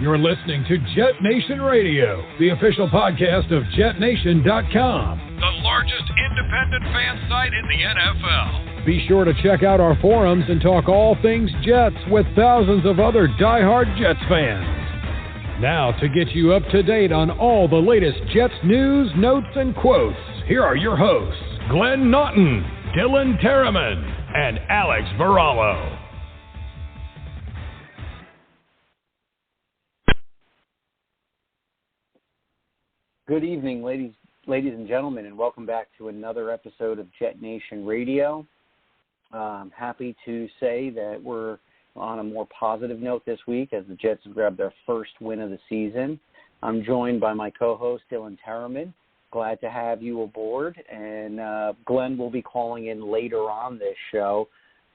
You're listening to Jet Nation Radio, the official podcast of JetNation.com, the largest independent fan site in the NFL. Be sure to check out our forums and talk all things Jets with thousands of other diehard Jets fans. Now, to get you up to date on all the latest Jets news, notes, and quotes, here are your hosts, Glenn Naughton, Dylan Terriman, and Alex Varallo. Good evening, ladies and gentlemen, and welcome back to another episode of Jet Nation Radio. I'm happy to say that we're on a more positive note this week as the Jets have grabbed their first win of the season. I'm joined by my co-host, Dylan Terriman. Glad to have you aboard, and Glenn will be calling in later on this show.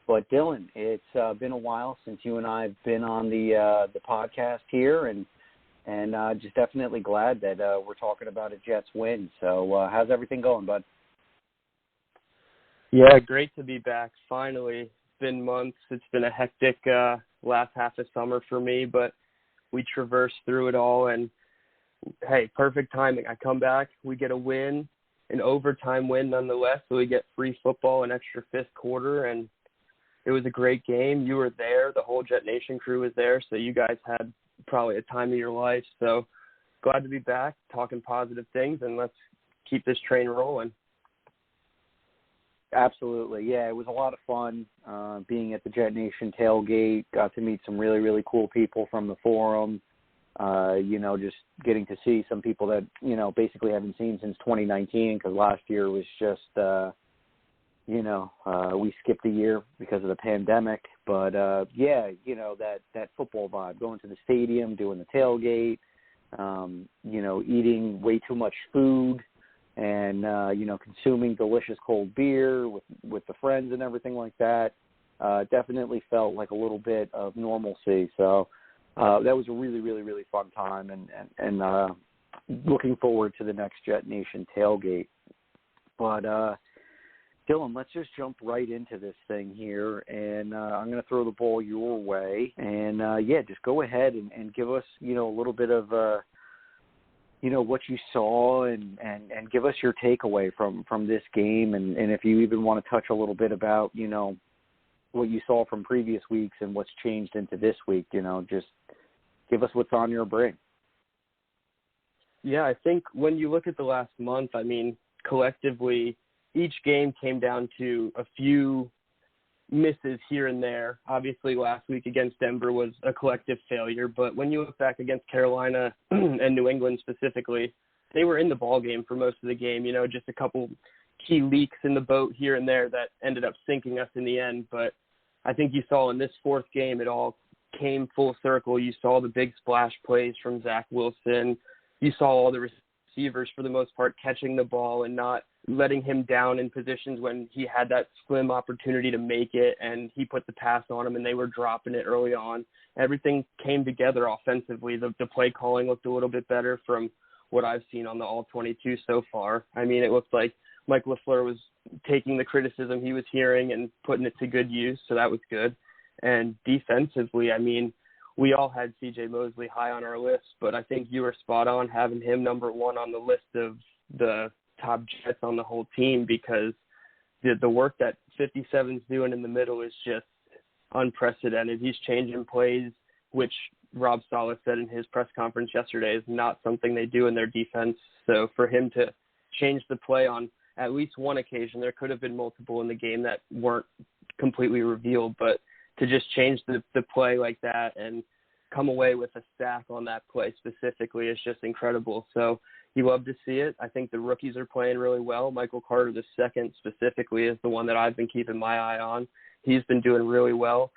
But Dylan, it's been a while since you and I have been on the podcast here, and just definitely glad that we're talking about a Jets win. So how's everything going, bud? Yeah, great to be back. Finally, it's been months. It's been a hectic last half of summer for me, but we traversed through it all. And, hey, perfect timing. I come back, we get a win, an overtime win nonetheless, so we get free football, an extra fifth quarter, and it was a great game. You were there. The whole Jet Nation crew was there, so you guys had probably a time of your life. So glad to be back talking positive things, and let's keep this train rolling. Absolutely. Yeah, it was a lot of fun being at the Jet Nation tailgate. Got to meet some really, really cool people from the forum. Just getting to see some people that, basically haven't seen since 2019 because last year was just, we skipped a year because of the pandemic. But, that football vibe, going to the stadium, doing the tailgate, eating way too much food and, consuming delicious cold beer with the friends and everything like that, definitely felt like a little bit of normalcy. So that was a really, really, really fun time and looking forward to the next Jet Nation tailgate. But, Dylan, let's just jump right into this thing here, and I'm going to throw the ball your way. And, just go ahead and give us, a little bit of, what you saw and give us your takeaway from this game. And if you even want to touch a little bit about, what you saw from previous weeks and what's changed into this week, just give us what's on your brain. Yeah, I think when you look at the last month, collectively, each game came down to a few misses here and there. Obviously, last week against Denver was a collective failure, but when you look back against Carolina and New England specifically, they were in the ball game for most of the game. Just a couple key leaks in the boat here and there that ended up sinking us in the end. But I think you saw in this fourth game, it all came full circle. You saw the big splash plays from Zach Wilson. You saw all the receivers, for the most part, catching the ball and not letting him down in positions when he had that slim opportunity to make it, and he put the pass on him and they were dropping it early on. Everything came together offensively. The play calling looked a little bit better from what I've seen on the All-22 so far. It looked like Mike LaFleur was taking the criticism he was hearing and putting it to good use, so that was good. And defensively, we all had C.J. Mosley high on our list, but I think you were spot on having him number one on the list of the top Jets on the whole team, because the work that 57's doing in the middle is just unprecedented. He's changing plays, which Rob Saleh said in his press conference yesterday is not something they do in their defense. So for him to change the play on at least one occasion, there could have been multiple in the game that weren't completely revealed, but to just change the play like that and come away with a sack on that play specifically is just incredible. So you love to see it. I think the rookies are playing really well. Michael Carter II specifically is the one that I've been keeping my eye on. He's been doing really well.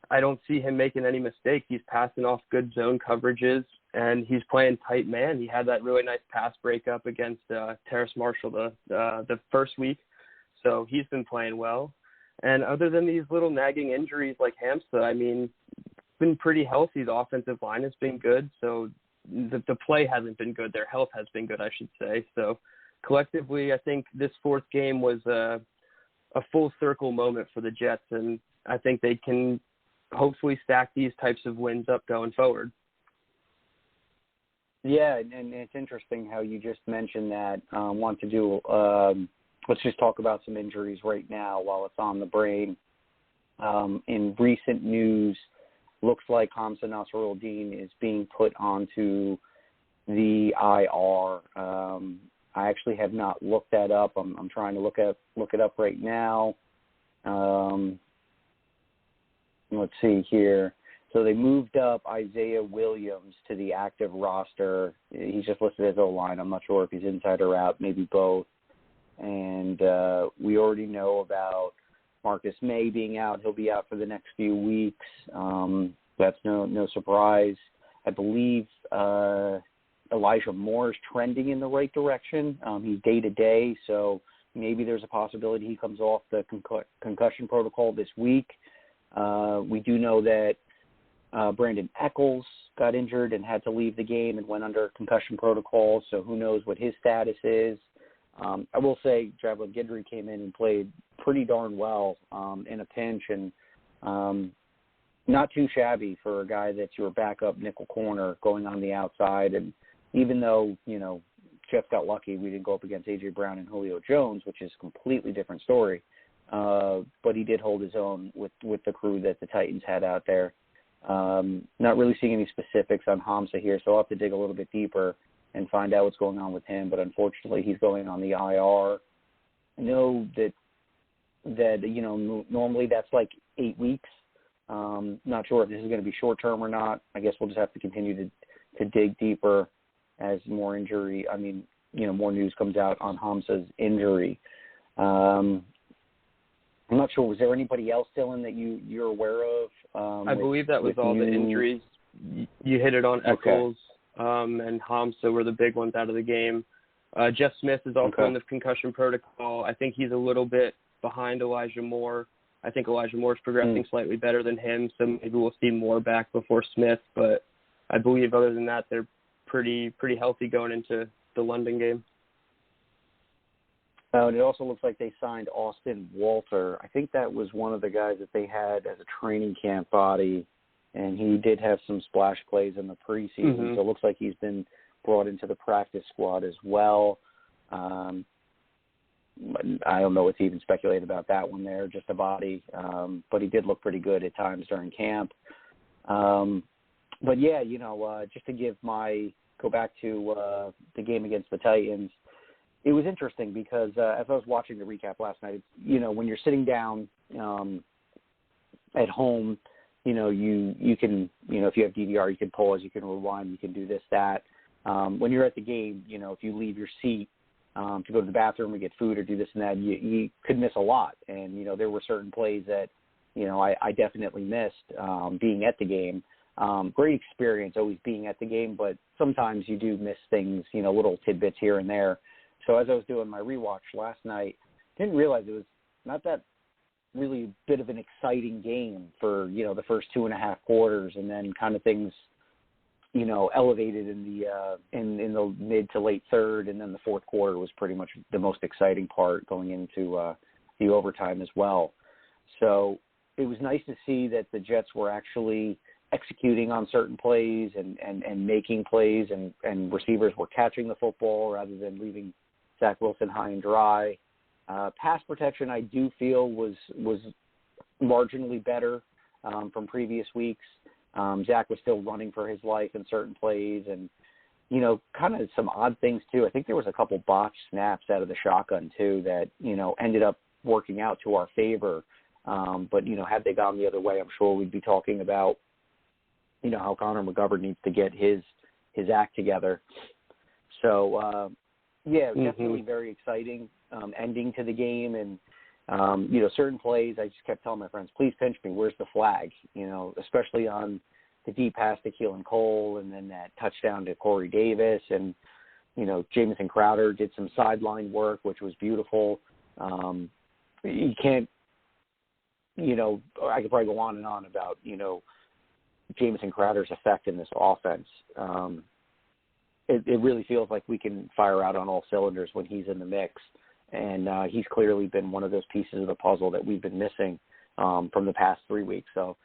I don't see him making any mistakes. He's passing off good zone coverages, and he's playing tight man. He had that really nice pass breakup against Terrace Marshall the first week. So he's been playing well. And other than these little nagging injuries like Hamza, been pretty healthy. The offensive line has been good. So the play hasn't been good. Their health has been good, I should say. So collectively, I think this fourth game was a full circle moment for the Jets, and I think they can hopefully stack these types of wins up going forward. Yeah, and it's interesting how you just mentioned that. Want to do, let's just talk about some injuries right now while it's on the brain. In recent news, looks like Hamza Nasruddin is being put onto the IR. I actually have not looked that up. I'm trying to look it up right now. Let's see here. So they moved up Isaiah Williams to the active roster. He's just listed as O-line. I'm not sure if he's inside or out, maybe both. And we already know about Marcus May being out. He'll be out for the next few weeks. That's no surprise. I believe Elijah Moore is trending in the right direction. He's day-to-day, so maybe there's a possibility he comes off the concussion protocol this week. We do know that Brandon Eccles got injured and had to leave the game and went under concussion protocol, so who knows what his status is. I will say Javelin Guidry came in and played pretty darn well in a pinch, and not too shabby for a guy that's your backup nickel corner going on the outside. And even though, Jeff got lucky, we didn't go up against A.J. Brown and Julio Jones, which is a completely different story. But he did hold his own with the crew that the Titans had out there. Not really seeing any specifics on Hamza here, so I'll have to dig a little bit deeper and find out what's going on with him. But unfortunately, he's going on the IR. I know that normally that's like 8 weeks. Not sure if this is going to be short term or not. I guess we'll just have to continue to dig deeper as more news comes out on Hamza's injury. I'm not sure. Was there anybody else, Dylan, that you're aware of? I believe that was all the injuries. You hit it on Eccles and Hamza were the big ones out of the game. Jeff Smith is also in the concussion protocol. I think he's a little bit behind Elijah Moore. I think Elijah Moore is progressing slightly better than him, so maybe we'll see Moore back before Smith. But I believe other than that, they're pretty healthy going into the London game. And it also looks like they signed Austin Walter. I think that was one of the guys that they had as a training camp body, and he did have some splash plays in the preseason. So it looks like he's been brought into the practice squad as well. I don't know what to even speculate about that one there, just a body. But he did look pretty good at times during camp. But yeah, just to go back to the game against the Titans, it was interesting because as I was watching the recap last night, when you're sitting down at home, you can, if you have DVR, you can pause, you can rewind, you can do this, that. When you're at the game, if you leave your seat to go to the bathroom or get food or do this and that, you could miss a lot. And, there were certain plays that, I definitely missed being at the game. Great experience always being at the game, but sometimes you do miss things, little tidbits here and there. So as I was doing my rewatch last night, didn't realize it was not that really bit of an exciting game for, the first 2.5 quarters, and then kind of things, elevated in the mid to late third, and then the fourth quarter was pretty much the most exciting part going into the overtime as well. So it was nice to see that the Jets were actually executing on certain plays and making plays, and receivers were catching the football rather than leaving Zach Wilson high and dry. Pass protection, I do feel, was marginally better from previous weeks. Zach was still running for his life in certain plays, and, kind of some odd things too. I think there was a couple botched snaps out of the shotgun too that, ended up working out to our favor. But, had they gone the other way, I'm sure we'd be talking about, how Connor McGovern needs to get his act together. So, definitely very exciting ending to the game. And, certain plays, I just kept telling my friends, please pinch me. Where's the flag? Especially on the deep pass to Keelan Cole and then that touchdown to Corey Davis. And, Jamison Crowder did some sideline work, which was beautiful. You can't, I could probably go on and on about, Jamison Crowder's effect in this offense. It really feels like we can fire out on all cylinders when he's in the mix. And he's clearly been one of those pieces of the puzzle that we've been missing from the past 3 weeks. So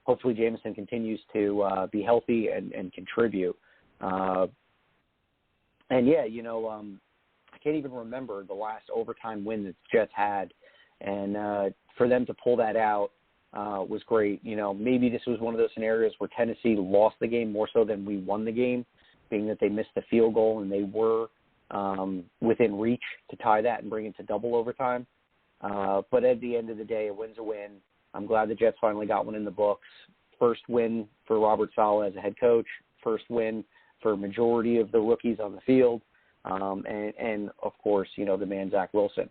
hopefully Jamison continues to be healthy and contribute. And yeah, I can't even remember the last overtime win that the Jets had, and for them to pull that out was great. Maybe this was one of those scenarios where Tennessee lost the game more so than we won the game, being that they missed the field goal and they were within reach to tie that and bring it to double overtime. But at the end of the day, a win's a win. I'm glad the Jets finally got one in the books. First win for Robert Saleh as a head coach. First win for a majority of the rookies on the field. And of course, the man, Zach Wilson.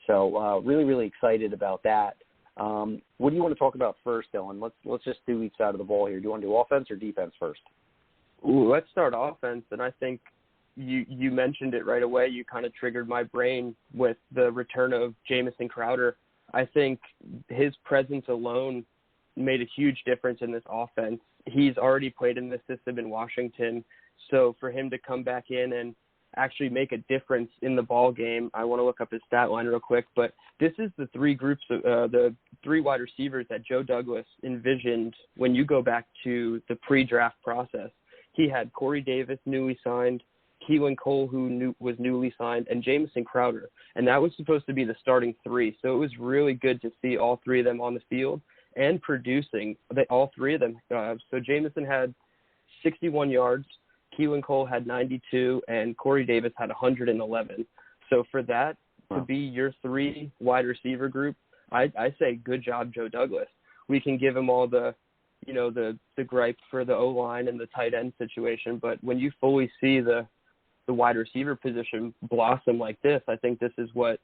So really, really excited about that. What do you want to talk about first, Dylan? Let's just do each side of the ball here. Do you want to do offense or defense first? Ooh, let's start offense. And I think you mentioned it right away. You kind of triggered my brain with the return of Jamison Crowder. I think his presence alone made a huge difference in this offense. He's already played in this system in Washington. So for him to come back in and actually make a difference in the ball game, I want to look up his stat line real quick, but this is the three wide receivers that Joe Douglas envisioned when you go back to the pre-draft process. He had Corey Davis, newly signed, Keelan Cole, who was newly signed, and Jamison Crowder. And that was supposed to be the starting three. So it was really good to see all three of them on the field and producing. All three of them. So Jamison had 61 yards, Keelan Cole had 92, and Corey Davis had 111. So for that to be your three wide receiver group, I say good job, Joe Douglas. We can give him all the gripe for the O-line and the tight end situation, but when you fully see the wide receiver position blossom like this, I think this is what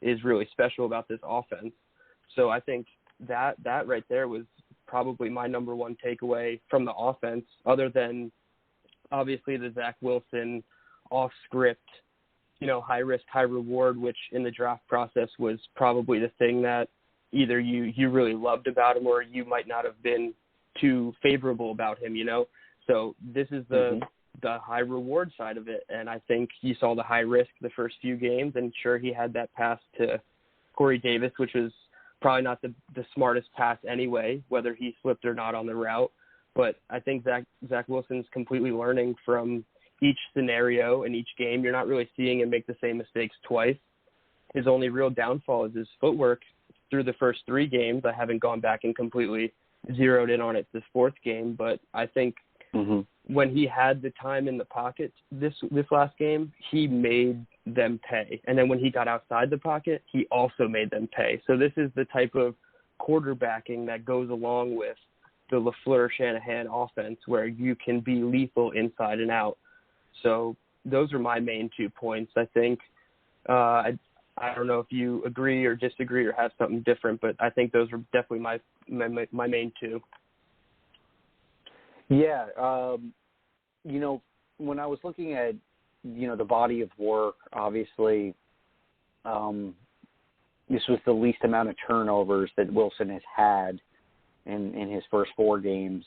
is really special about this offense. So I think that right there was probably my number one takeaway from the offense, other than obviously the Zach Wilson off script, high risk, high reward, which in the draft process was probably the thing that either you really loved about him or you might not have been too favorable about him, So this is the high reward side of it. And I think you saw the high risk the first few games, and sure, he had that pass to Corey Davis, which was probably not the smartest pass anyway, whether he slipped or not on the route. But I think Zach Wilson's completely learning from each scenario and each game. You're not really seeing him make the same mistakes twice. His only real downfall is his footwork through the first three games. I haven't gone back and completely zeroed in on it this fourth game, but I think when he had the time in the pocket this last game, he made them pay. And then when he got outside the pocket, he also made them pay. So this is the type of quarterbacking that goes along with the LaFleur-Shanahan offense, where you can be lethal inside and out. So those are my main 2 points. I think I don't know if you agree or disagree or have something different, but I think those are definitely my main two. Yeah. When I was looking at, the body of work, obviously this was the least amount of turnovers that Wilson has had in his first 4 games.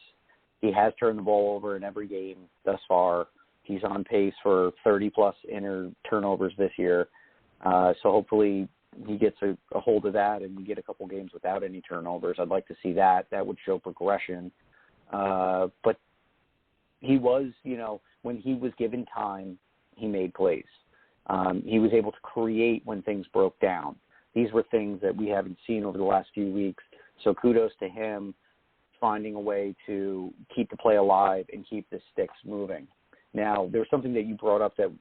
He has turned the ball over in every game thus far. He's on pace for 30-plus turnovers this year. So hopefully he gets a hold of that and we get a couple games without any turnovers. I'd like to see that. That would show progression. But he was, when he was given time, he made plays. He was able to create when things broke down. These were things that we haven't seen over the last few weeks. So kudos to him finding a way to keep the play alive and keep the sticks moving. Now, there's something that you brought up that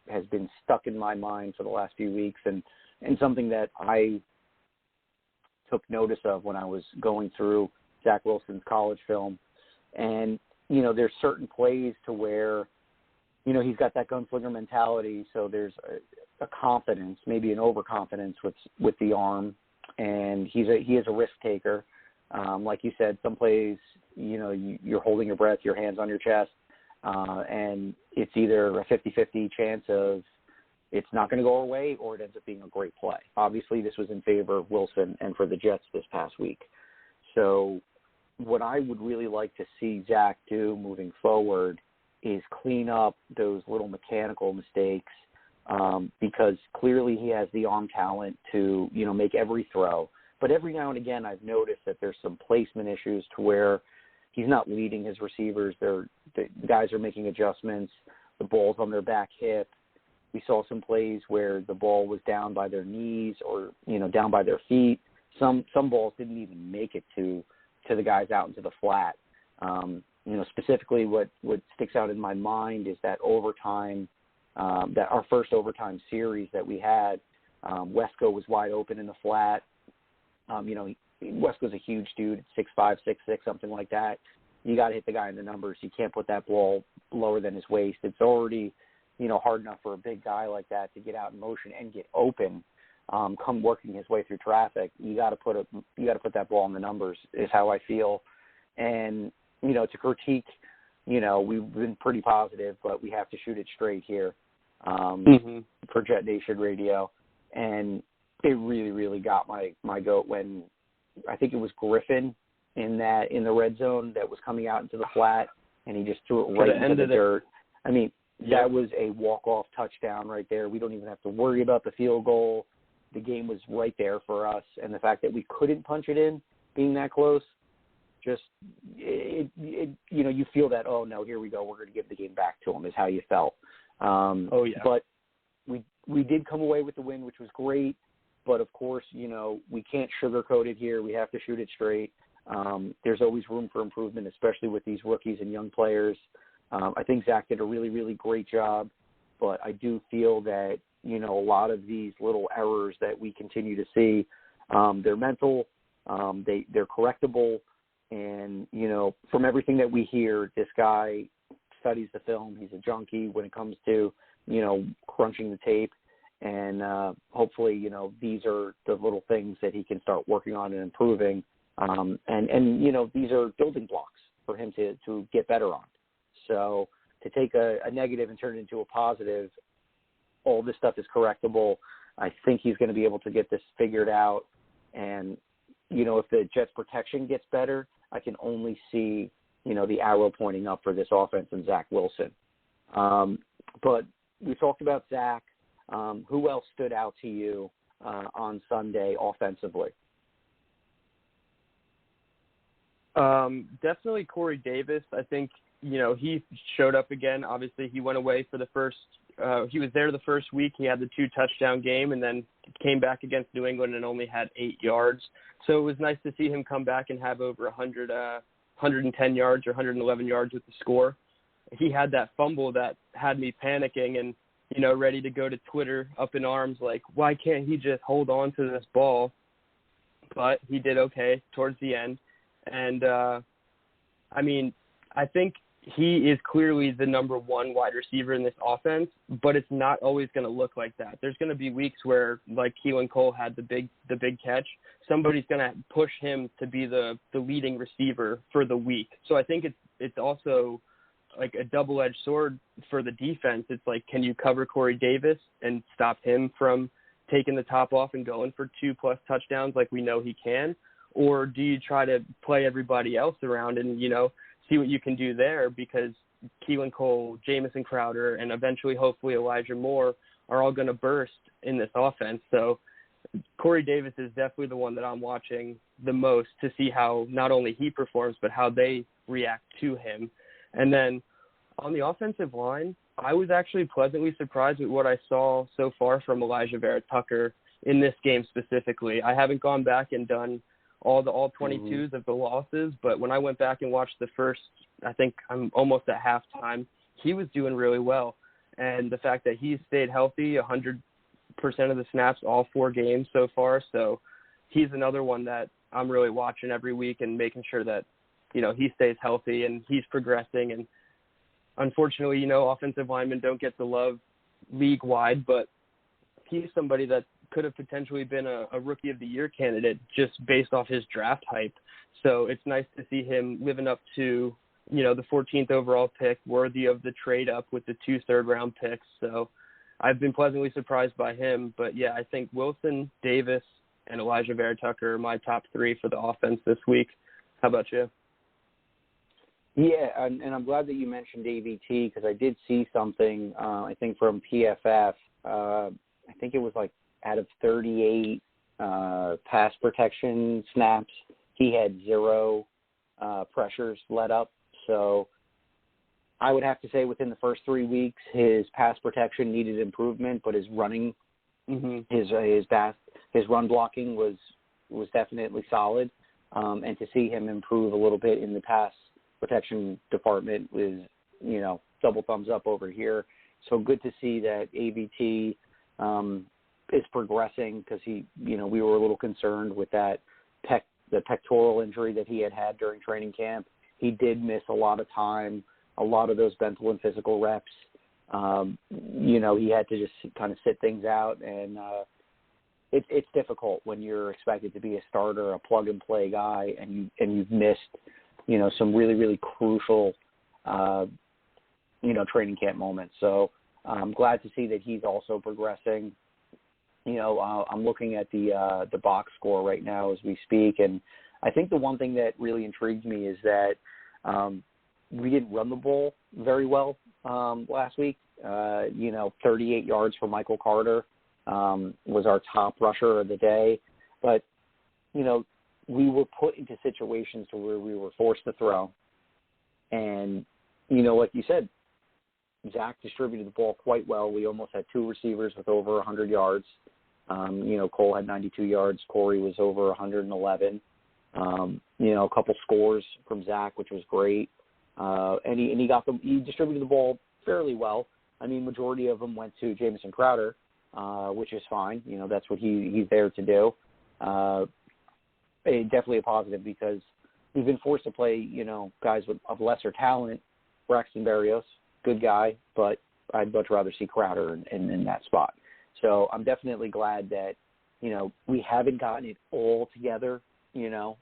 has been stuck in my mind for the last few weeks and something that I took notice of when I was going through Zach Wilson's college film. And, there's certain plays to where, he's got that gunslinger mentality. So there's a confidence, maybe an overconfidence with the arm. And he is a risk taker. Like you said, some plays, you're holding your breath, your hands on your chest. And it's either a 50-50 chance of it's not going to go away or it ends up being a great play. Obviously, this was in favor of Wilson and for the Jets this past week. So what I would really like to see Zach do moving forward is clean up those little mechanical mistakes because clearly he has the arm talent to, make every throw. But every now and again, I've noticed that there's some placement issues to where he's not leading his receivers. The guys are making adjustments. The ball's on their back hip. We saw some plays where the ball was down by their knees or, down by their feet. Some balls didn't even make it to the guys out into the flat. Specifically what sticks out in my mind is that overtime, that our first overtime series that we had, Wesco was wide open in the flat. Wesco's a huge dude, 6'5", 6'6", something like that. You got to hit the guy in the numbers. You can't put that ball lower than his waist. It's already, hard enough for a big guy like that to get out in motion and get open, come working his way through traffic. You got to put that ball in the numbers is how I feel. And, to critique, we've been pretty positive, but we have to shoot it straight here for Jet Nation Radio. And it really, really got my goat when I think it was Griffin in the red zone that was coming out into the flat, and he just threw it right into the dirt. I mean, that was a walk-off touchdown right there. We don't even have to worry about the field goal. The game was right there for us, and the fact that we couldn't punch it in, being that close, just you feel that, oh no, here we go, we're going to give the game back to them, is how you felt. But we did come away with the win, which was great. But of course, we can't sugarcoat it here. We have to shoot it straight. There's always room for improvement, especially with these rookies and young players. I think Zach did a really, really great job, but I do feel that, a lot of these little errors that we continue to see, they're mental, they're correctable. And, from everything that we hear, this guy studies the film. He's a junkie when it comes to, crunching the tape. And hopefully, these are the little things that he can start working on and improving. And these are building blocks for him to get better on. So to take a negative and turn it into a positive, all this stuff is correctable. I think he's going to be able to get this figured out. And, if the Jets' protection gets better, I can only see, the arrow pointing up for this offense and Zach Wilson. But we talked about Zach. Who else stood out to you on Sunday offensively? Definitely Corey Davis. I think, he showed up again. Obviously, he went away for he was there the first week. He had the 2-touchdown game and then came back against New England and only had 8 yards. So it was nice to see him come back and have over 110 yards or 111 yards with the score. He had that fumble that had me panicking and, ready to go to Twitter up in arms, like, why can't he just hold on to this ball? But he did okay towards the end. And, I think he is clearly the number one wide receiver in this offense, but it's not always going to look like that. There's going to be weeks where, like Keelan Cole had the big catch, somebody's going to push him to be the leading receiver for the week. So I think it's also like a double-edged sword for the defense. It's like, can you cover Corey Davis and stop him from taking the top off and going for 2+ touchdowns like we know he can? Or do you try to play everybody else around and, see what you can do there? Because Keelan Cole, Jamison Crowder, and eventually, hopefully, Elijah Moore are all going to burst in this offense. So Corey Davis is definitely the one that I'm watching the most to see how not only he performs, but how they react to him. And then on the offensive line, I was actually pleasantly surprised with what I saw so far from Elijah Vera-Tucker in this game specifically. I haven't gone back and done all 22s of the losses, but when I went back and watched the first, I think I'm almost at halftime, he was doing really well. And the fact that he stayed healthy 100% of the snaps all 4 games so far, so he's another one that I'm really watching every week and making sure that, he stays healthy and he's progressing. And unfortunately, offensive linemen don't get the love league-wide, but he's somebody that could have potentially been a Rookie of the Year candidate just based off his draft hype. So it's nice to see him living up to, the 14th overall pick, worthy of the trade up with the 2 third-round picks. So I've been pleasantly surprised by him. But, yeah, I think Wilson, Davis, and Elijah Vera-Tucker are my top 3 for the offense this week. How about you? Yeah, and I'm glad that you mentioned AVT because I did see something, I think, from PFF. I think it was like out of 38 pass protection snaps, he had 0 pressures let up. So I would have to say within the first 3 weeks, his pass protection needed improvement, but his running, his run blocking was definitely solid. And to see him improve a little bit in the pass protection department was, double thumbs up over here. So good to see that AVT is progressing, because we were a little concerned with the pectoral injury that he had during training camp. He did miss a lot of time, a lot of those mental and physical reps. He had to just kind of sit things out, and it's difficult when you're expected to be a starter, a plug-and-play guy, and you've missed, some really, really crucial, training camp moments. So I'm glad to see that he's also progressing. I'm looking at the box score right now as we speak, and I think the one thing that really intrigued me is that we didn't run the ball very well last week. 38 yards for Michael Carter was our top rusher of the day. But, we were put into situations to where we were forced to throw. And, like you said, Zach distributed the ball quite well. We almost had 2 receivers with over 100 yards. Cole had 92 yards. Corey was over 111. A couple scores from Zach, which was great. And he distributed the ball fairly well. I mean, majority of them went to Jamison Crowder, which is fine. That's what he's there to do. Definitely a positive, because we've been forced to play, guys of lesser talent. Braxton Berrios, good guy, but I'd much rather see Crowder in that spot. So I'm definitely glad that, we haven't gotten it all together, and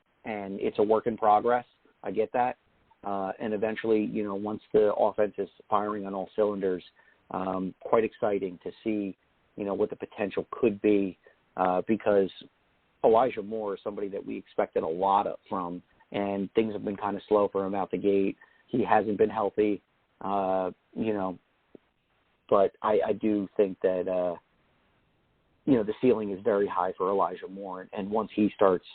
it's a work in progress. I get that. And eventually, once the offense is firing on all cylinders, quite exciting to see, what the potential could be, because Elijah Moore is somebody that we expected a lot from, and things have been kind of slow for him out the gate. He hasn't been healthy, but I do think that, the ceiling is very high for Elijah Moore, and once he starts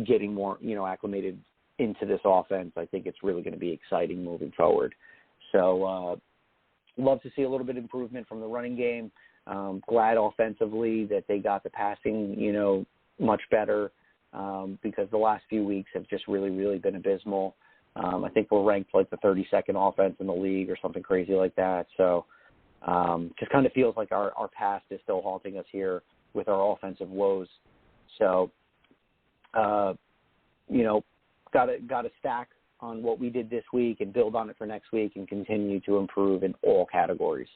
getting more, acclimated into this offense, I think it's really going to be exciting moving forward. So love to see a little bit of improvement from the running game. Glad offensively that they got the passing, much better, because the last few weeks have just really, really been abysmal. I think we're ranked like the 32nd offense in the league or something crazy like that. So just kind of feels like our past is still haunting us here with our offensive woes. So, got to stack on what we did this week and build on it for next week and continue to improve in all categories.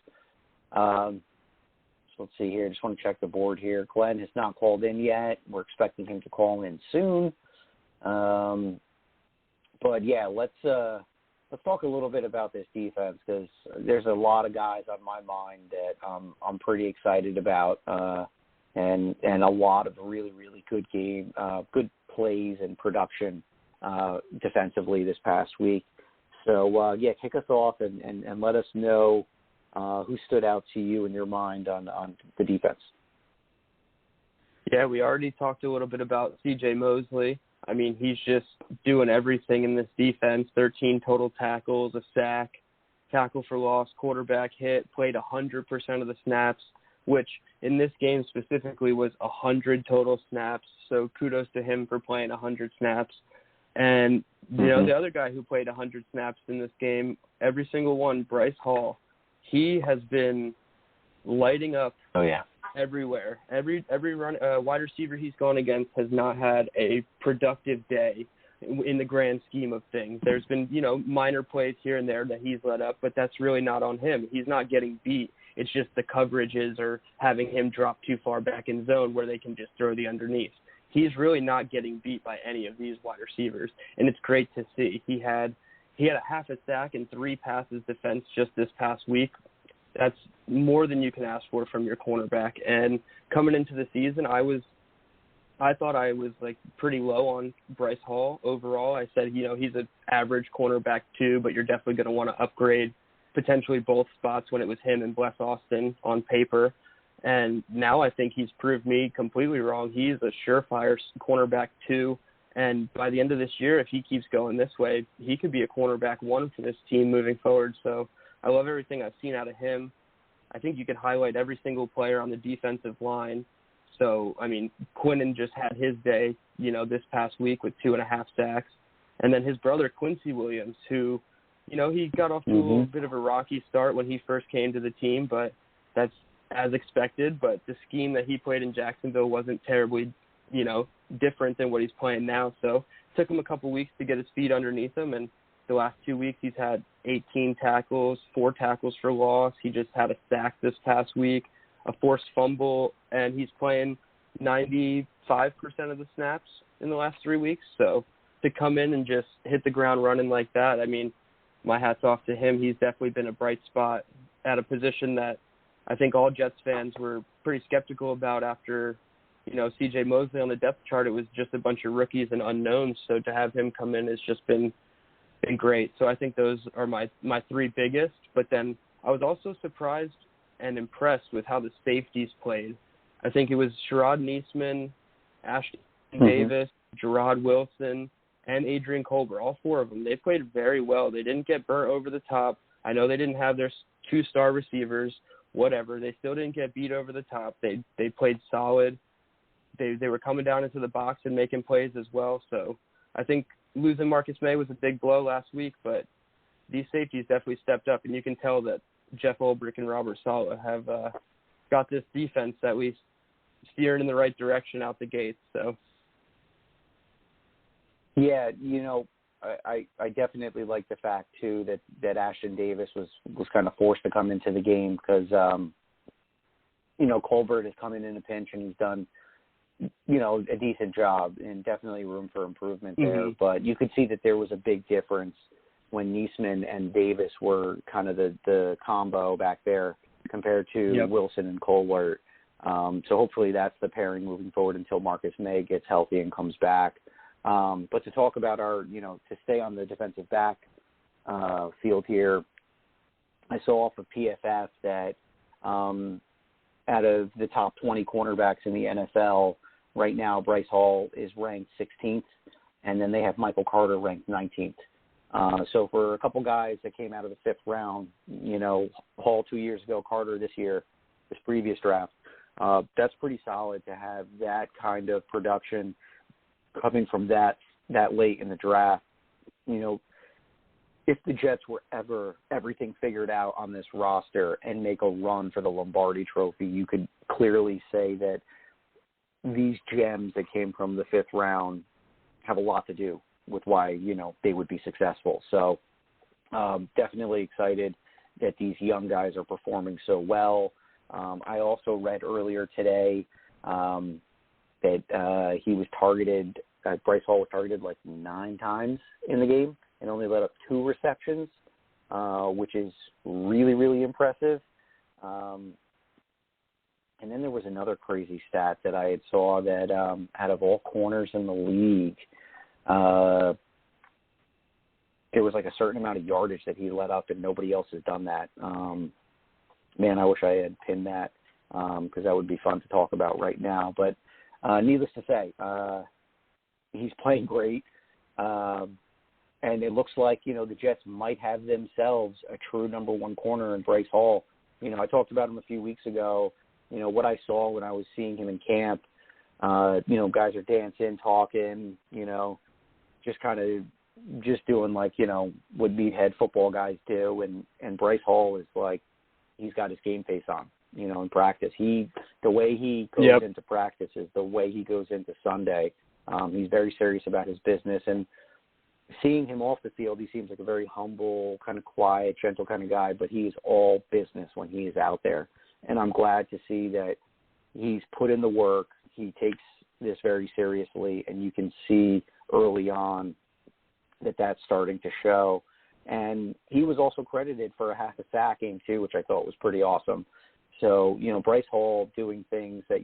So let's see here. Just want to check the board here. Glenn has not called in yet. We're expecting him to call in soon. But yeah, let's talk a little bit about this defense, because there's a lot of guys on my mind that I'm pretty excited about, and a lot of really, really good good plays and production defensively this past week. So kick us off and let us know who stood out to you in your mind on the defense. Yeah, we already talked a little bit about C.J. Mosley. I mean, he's just doing everything in this defense. 13 total tackles, a sack, tackle for loss, quarterback hit, played 100% of the snaps, which in this game specifically was 100 total snaps. So kudos to him for playing 100 snaps. And, the other guy who played 100 snaps in this game, every single one, Bryce Hall, he has been lighting up everywhere. Every wide receiver he's gone against has not had a productive day in the grand scheme of things. There's been, minor plays here and there that he's let up, but that's really not on him. He's not getting beat. It's just the coverages are having him drop too far back in zone where they can just throw the underneath. He's really not getting beat by any of these wide receivers, and it's great to see. He had a half a sack and 3 passes defense just this past week. That's more than you can ask for from your cornerback. And coming into the season, I thought I was like pretty low on Bryce Hall overall. I said, he's an average cornerback too, but you're definitely going to want to upgrade potentially both spots when it was him and Bless Austin on paper. And now I think he's proved me completely wrong. He's a surefire cornerback too. And by the end of this year, if he keeps going this way, he could be a cornerback one for this team moving forward. So I love everything I've seen out of him. I think you could highlight every single player on the defensive line. So, I mean, Quinnen just had his day, this past week with 2.5 sacks. And then his brother, Quincy Williams, who, he got off to a little bit of a rocky start when he first came to the team, but that's as expected. But the scheme that he played in Jacksonville wasn't terribly, different than what he's playing now. So it took him a couple weeks to get his feet underneath him. And the last 2 weeks, he's had 18 tackles, 4 tackles for loss. He just had a sack this past week, a forced fumble, and he's playing 95% of the snaps in the last 3 weeks. So to come in and just hit the ground running like that, I mean, my hat's off to him. He's definitely been a bright spot at a position that I think all Jets fans were pretty skeptical about after, C.J. Mosley on the depth chart. It was just a bunch of rookies and unknowns. So to have him come in has just been great. So I think those are my 3 biggest. But then I was also surprised and impressed with how the safeties played. I think it was Sherrod Niesman, Ashton Davis, Gerard Wilson, and Adrian Colbert, all 4 of them. They played very well. They didn't get burnt over the top. I know they didn't have their 2-star receivers, whatever. They still didn't get beat over the top. They played solid. They were coming down into the box and making plays as well. So I think losing Marcus May was a big blow last week, but these safeties definitely stepped up, and you can tell that Jeff Ulbrich and Robert Saleh have got this defense that we steered in the right direction out the gates. So, yeah, I definitely like the fact too that Ashton Davis was kind of forced to come into the game because Colbert has come in a pinch and he's done a decent job, and definitely room for improvement there. But you could see that there was a big difference when Niesman and Davis were kind of the combo back there compared to Wilson and Colbert. So hopefully that's the pairing moving forward until Marcus May gets healthy and comes back. But to talk about to stay on the defensive back field here, I saw off of PFF that out of the top 20 cornerbacks in the NFL, right now Bryce Hall is ranked 16th, and then they have Michael Carter ranked 19th. So for a couple guys that came out of the 5th round, Hall 2 years ago, Carter this year, this previous draft, that's pretty solid to have that kind of production coming from that late in the draft. If the Jets were ever everything figured out on this roster and make a run for the Lombardi Trophy, you could clearly say that these gems that came from the 5th round have a lot to do with why, they would be successful. So definitely excited that these young guys are performing so well. I also read earlier today that he was targeted, Bryce Hall was targeted like 9 times in the game and only let up 2 receptions, which is really, really impressive. And then there was another crazy stat that I had saw that out of all corners in the league, there was like a certain amount of yardage that he let up, and nobody else has done that. Man, I wish I had pinned that because that would be fun to talk about right now. But needless to say, he's playing great. And it looks like, the Jets might have themselves a true number 1 corner in Bryce Hall. I talked about him a few weeks ago. What I saw when I was seeing him in camp, guys are dancing, talking, just kind of just doing like, what meathead football guys do. And Bryce Hall is like, he's got his game face on, in practice. The way he goes into practice is the way he goes into Sunday. He's very serious about his business, and seeing him off the field, he seems like a very humble, kind of quiet, gentle kind of guy, but he is all business when he is out there. And I'm glad to see that he's put in the work. He takes this very seriously, and you can see early on that that's starting to show. And he was also credited for a half a sack game too, which I thought was pretty awesome. So, Bryce Hall doing things that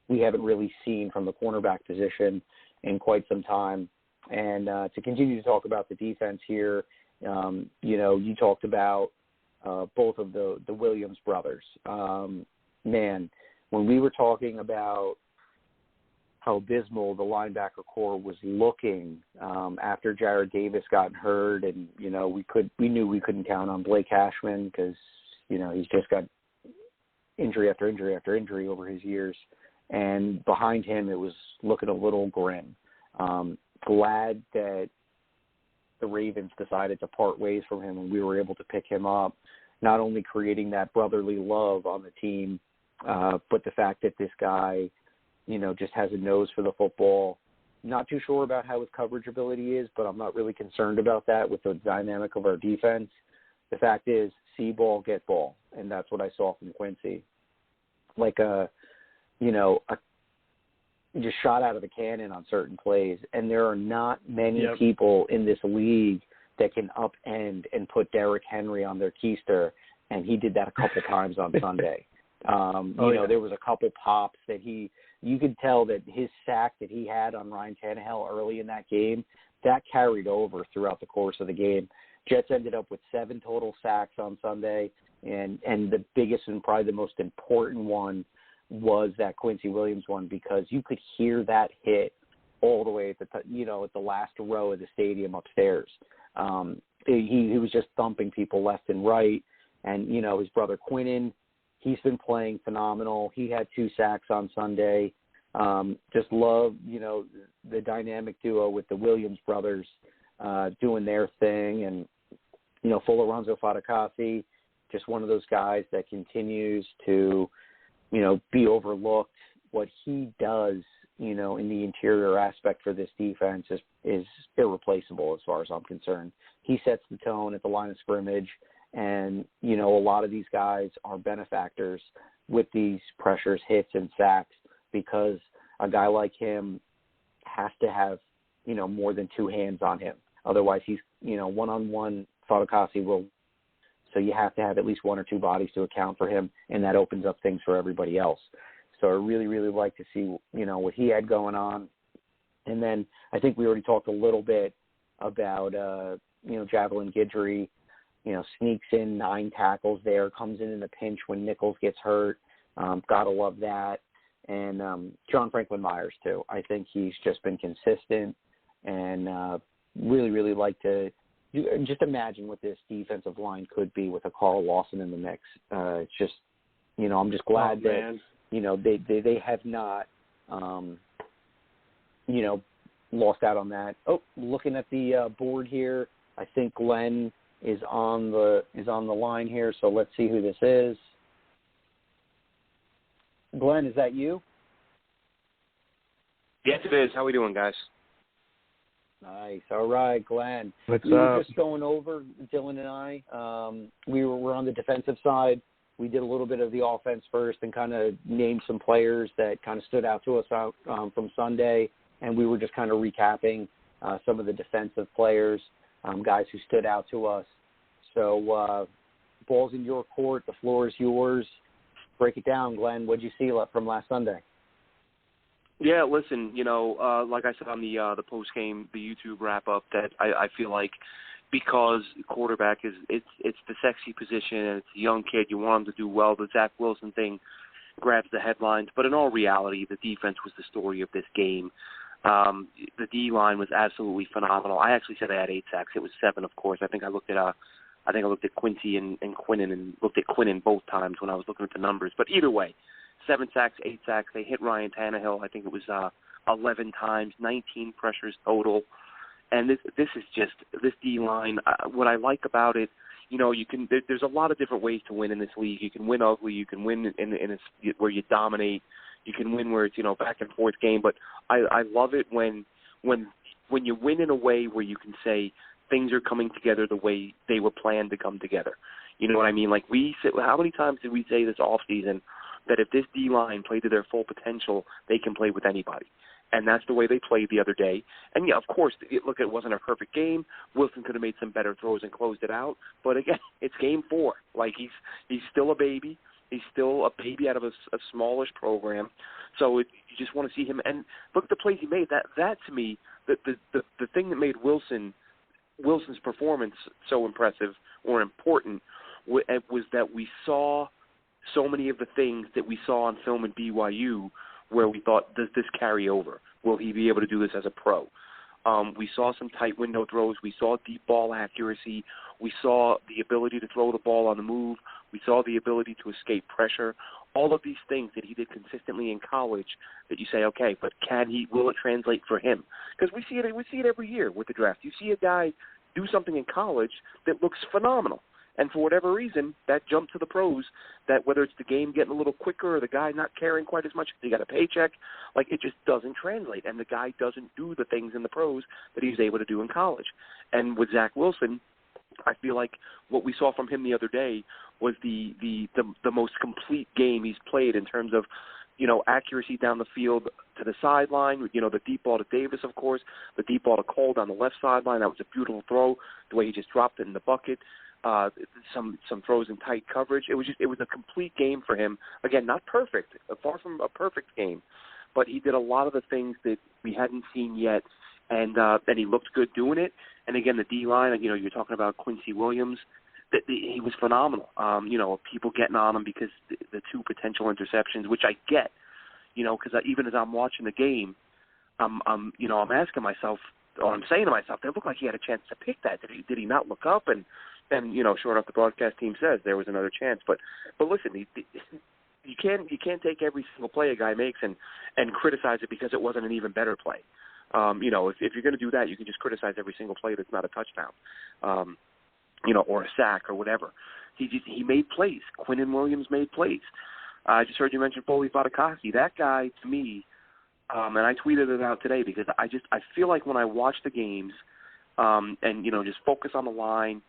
we haven't really seen from the cornerback position in quite some time. And to continue to talk about the defense here, you talked about both of the Williams brothers. Man, when we were talking about how abysmal the linebacker core was looking after Jared Davis got hurt, and we knew we couldn't count on Blake Cashman because he's just got injury after injury after injury over his years, and behind him it was looking a little grim. Glad that the Ravens decided to part ways from him and we were able to pick him up, not only creating that brotherly love on the team, but the fact that this guy just has a nose for the football. Not too sure about how his coverage ability is, but I'm not really concerned about that with the dynamic of our defense. The fact is, see ball, get ball, and that's what I saw from Quincy. Like just shot out of a cannon on certain plays, and there are not many people in this league that can upend and put Derrick Henry on their keister, and he did that a couple times on Sunday. There was a couple pops that you could tell that his sack that he had on Ryan Tannehill early in that game, that carried over throughout the course of the game. Jets ended up with 7 total sacks on Sunday, and the biggest and probably the most important one was that Quincy Williams one, because you could hear that hit all the way at the last row of the stadium upstairs. He was just thumping people left and right, and his brother Quinnen, he's been playing phenomenal. He had 2 sacks on Sunday. Just love, the dynamic duo with the Williams brothers doing their thing. And, Alonzo Fatukasi, just one of those guys that continues to, be overlooked. What he does, in the interior aspect for this defense is irreplaceable as far as I'm concerned. He sets the tone at the line of scrimmage. And, a lot of these guys are benefactors with these pressures, hits, and sacks, because a guy like him has to have, more than 2 hands on him. Otherwise, he's, one-on-one Fatukasi will. So you have to have at least 1 or 2 bodies to account for him, and that opens up things for everybody else. So I really, really like to see, what he had going on. And then I think we already talked a little bit about, Javelin Guidry. Sneaks in 9 tackles there, comes in a pinch when Nichols gets hurt. Gotta love that. And John Franklin Myers, too. I think he's just been consistent, and really, really like to just imagine what this defensive line could be with a Carl Lawson in the mix. It's just, I'm just glad that, they have not, lost out on that. Oh, looking at the board here, I think Glenn is on the line here, so let's see who this is. Glenn, is that you? Yes, it is. How we doing, guys? Nice. All right, Glenn. What's we were up? just going over, Dylan and I. We're on the defensive side. We did a little bit of the offense first and kind of named some players that kind of stood out to us from Sunday, and we were just kind of recapping some of the defensive players. Guys who stood out to us. So ball's in your court. The floor is yours. Break it down, Glenn. What did you see from last Sunday? Yeah, listen, like I said on the post-game, the YouTube wrap-up, that I feel like because quarterback it's the sexy position and it's a young kid, you want him to do well. The Zach Wilson thing grabs the headlines. But in all reality, the defense was the story of this game. The D-line was absolutely phenomenal. I actually said I had 8 sacks. It was 7, of course. I think I looked at Quincy and Quinnen, and looked at Quinnen both times when I was looking at the numbers. But either way, 7 sacks, 8 sacks. They hit Ryan Tannehill. I think it was 11 times, 19 pressures total. And this is just this D-line. What I like about it, there's a lot of different ways to win in this league. You can win ugly. You can win in where you dominate. You can win where it's back and forth game. But I love it when you win in a way where you can say things are coming together the way they were planned to come together. You know what I mean? Like how many times did we say this offseason that if this D-line played to their full potential, they can play with anybody? And that's the way they played the other day. And, yeah, of course, it wasn't a perfect game. Wilson could have made some better throws and closed it out. But, again, it's game 4. Like, he's still a baby. He's still a baby out of a smallish program. So you just want to see him. And look at the plays he made. That to me, the thing that made Wilson's performance so impressive or important was that we saw so many of the things that we saw on film at BYU where we thought, does this carry over? Will he be able to do this as a pro? We saw some tight window throws. We saw deep ball accuracy. We saw the ability to throw the ball on the move. We saw the ability to escape pressure. All of these things that he did consistently in college that you say, okay, but will it translate for him? Because we see it every year with the draft. You see a guy do something in college that looks phenomenal. And for whatever reason, that jump to the pros, that whether it's the game getting a little quicker or the guy not caring quite as much because he got a paycheck, like it just doesn't translate. And the guy doesn't do the things in the pros that he was able to do in college. And with Zach Wilson, I feel like what we saw from him the other day was the most complete game he's played in terms of, accuracy down the field to the sideline, the deep ball to Davis, of course, the deep ball to Cole down the left sideline. That was a beautiful throw, the way he just dropped it in the bucket. Some throws in tight coverage. It was a complete game for him. Again, not perfect, far from a perfect game, but he did a lot of the things that we hadn't seen yet, and he looked good doing it. And again, the D line, you're talking about Quincy Williams. He was phenomenal. People getting on him because the two potential interceptions, which I get, because even as I'm watching the game, I'm asking myself, or I'm saying to myself, it looked like he had a chance to pick that. Did he not look up? And sure enough, the broadcast team says there was another chance. But listen, you can't take every single play a guy makes and criticize it because it wasn't an even better play. If you're going to do that, you can just criticize every single play that's not a touchdown, or a sack or whatever. He made plays. Quinnen Williams made plays. I just heard you mention Foley Fatukasi. That guy, to me, and I tweeted it out today because I feel like when I watch the games, and just focus on the line,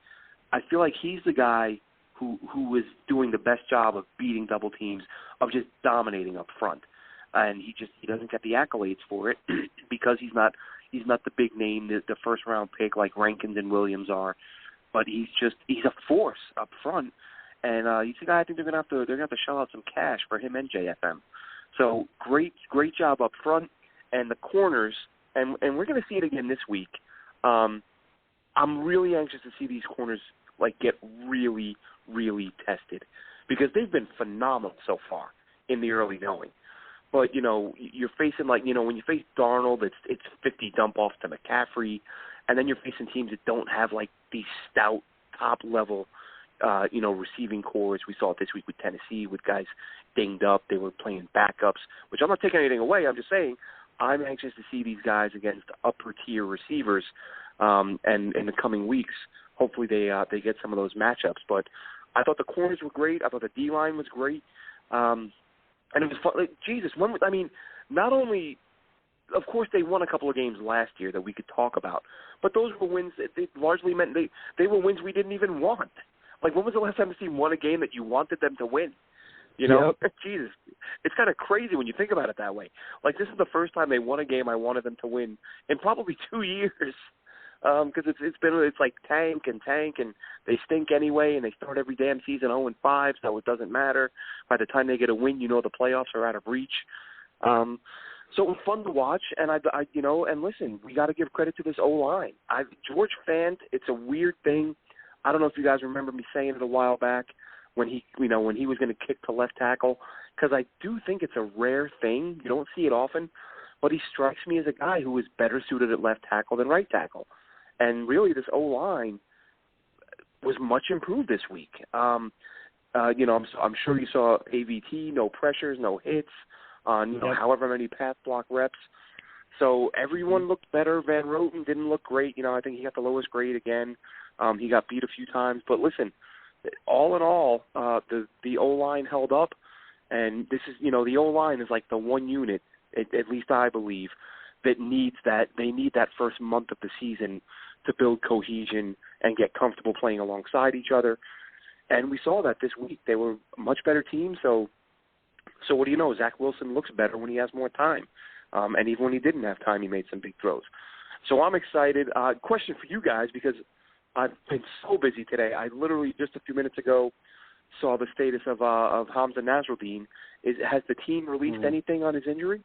I feel like he's the guy who is doing the best job of beating double teams, of just dominating up front. And he doesn't get the accolades for it because he's not the big name, the first round pick like Rankins and Williams are, but he's a force up front. And he's the guy I think they're gonna have to shell out some cash for him and JFM. So great job up front, and the corners, and we're gonna see it again this week. I'm really anxious to see these corners get really, really tested because they've been phenomenal so far in the early going. But, you're facing when you face Darnold, it's 50 dump off to McCaffrey, and then you're facing teams that don't have these stout top level receiving cores. We saw it this week with Tennessee with guys dinged up. They were playing backups, which I'm not taking anything away. I'm just saying I'm anxious to see these guys against upper tier receivers, and in the coming weeks, hopefully they get some of those matchups. But I thought the corners were great. I thought the D-line was great. And it was fun. Not only, of course, they won a couple of games last year that we could talk about, but those were wins that they largely meant they were wins we didn't even want. When was the last time the team won a game that you wanted them to win? Yep. Jesus, it's kind of crazy when you think about it that way. This is the first time they won a game I wanted them to win in probably 2 years. Because it's like tank, and they stink anyway, and they start every damn season 0-5, so it doesn't matter. By the time they get a win, the playoffs are out of reach. So it was fun to watch, and and listen, we got to give credit to this O-line. George Fant, it's a weird thing. I don't know if you guys remember me saying it a while back when he was going to kick to left tackle, because I do think it's a rare thing. You don't see it often, but he strikes me as a guy who is better suited at left tackle than right tackle. And really, this O-line was much improved this week. I'm sure you saw AVT, no pressures, no hits, however many pass block reps. So everyone looked better. Van Roten didn't look great. I think he got the lowest grade again. He got beat a few times. But listen, all in all, the O-line held up. And this is, the O-line is like the one unit, at least I believe, that needs that. They need that first month of the season to build cohesion and get comfortable playing alongside each other. And we saw that this week. They were a much better team. So what do you know? Zach Wilson looks better when he has more time. And even when he didn't have time, he made some big throws. So I'm excited. Question for you guys, because I've been so busy today. I literally just a few minutes ago saw the status of Hamza Nasruddin. Has the team released anything on his injury?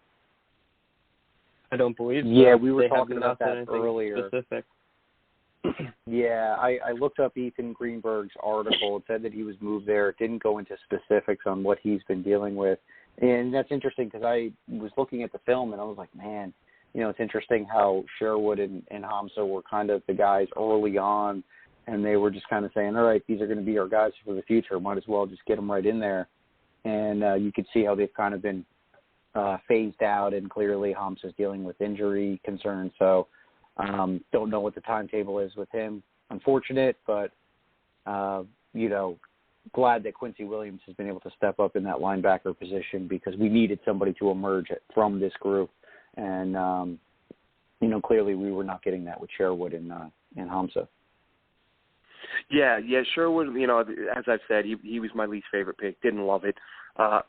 I don't believe so. Yeah, we were talking about that earlier. Specific. Yeah, I looked up Ethan Greenberg's article. It said that he was moved there. It didn't go into specifics on what he's been dealing with. And that's interesting because I was looking at the film and I was like, man, it's interesting how Sherwood and Hamza were kind of the guys early on, and they were just kind of saying, all right, these are going to be our guys for the future. Might as well just get them right in there. And you could see how they've kind of been phased out, and clearly Hamza's dealing with injury concerns. So don't know what the timetable is with him. Unfortunate, but, glad that Quincy Williams has been able to step up in that linebacker position because we needed somebody to emerge from this group. And, clearly we were not getting that with Sherwood and Hamza. Yeah, Sherwood, as I've said, he was my least favorite pick. Didn't love it. I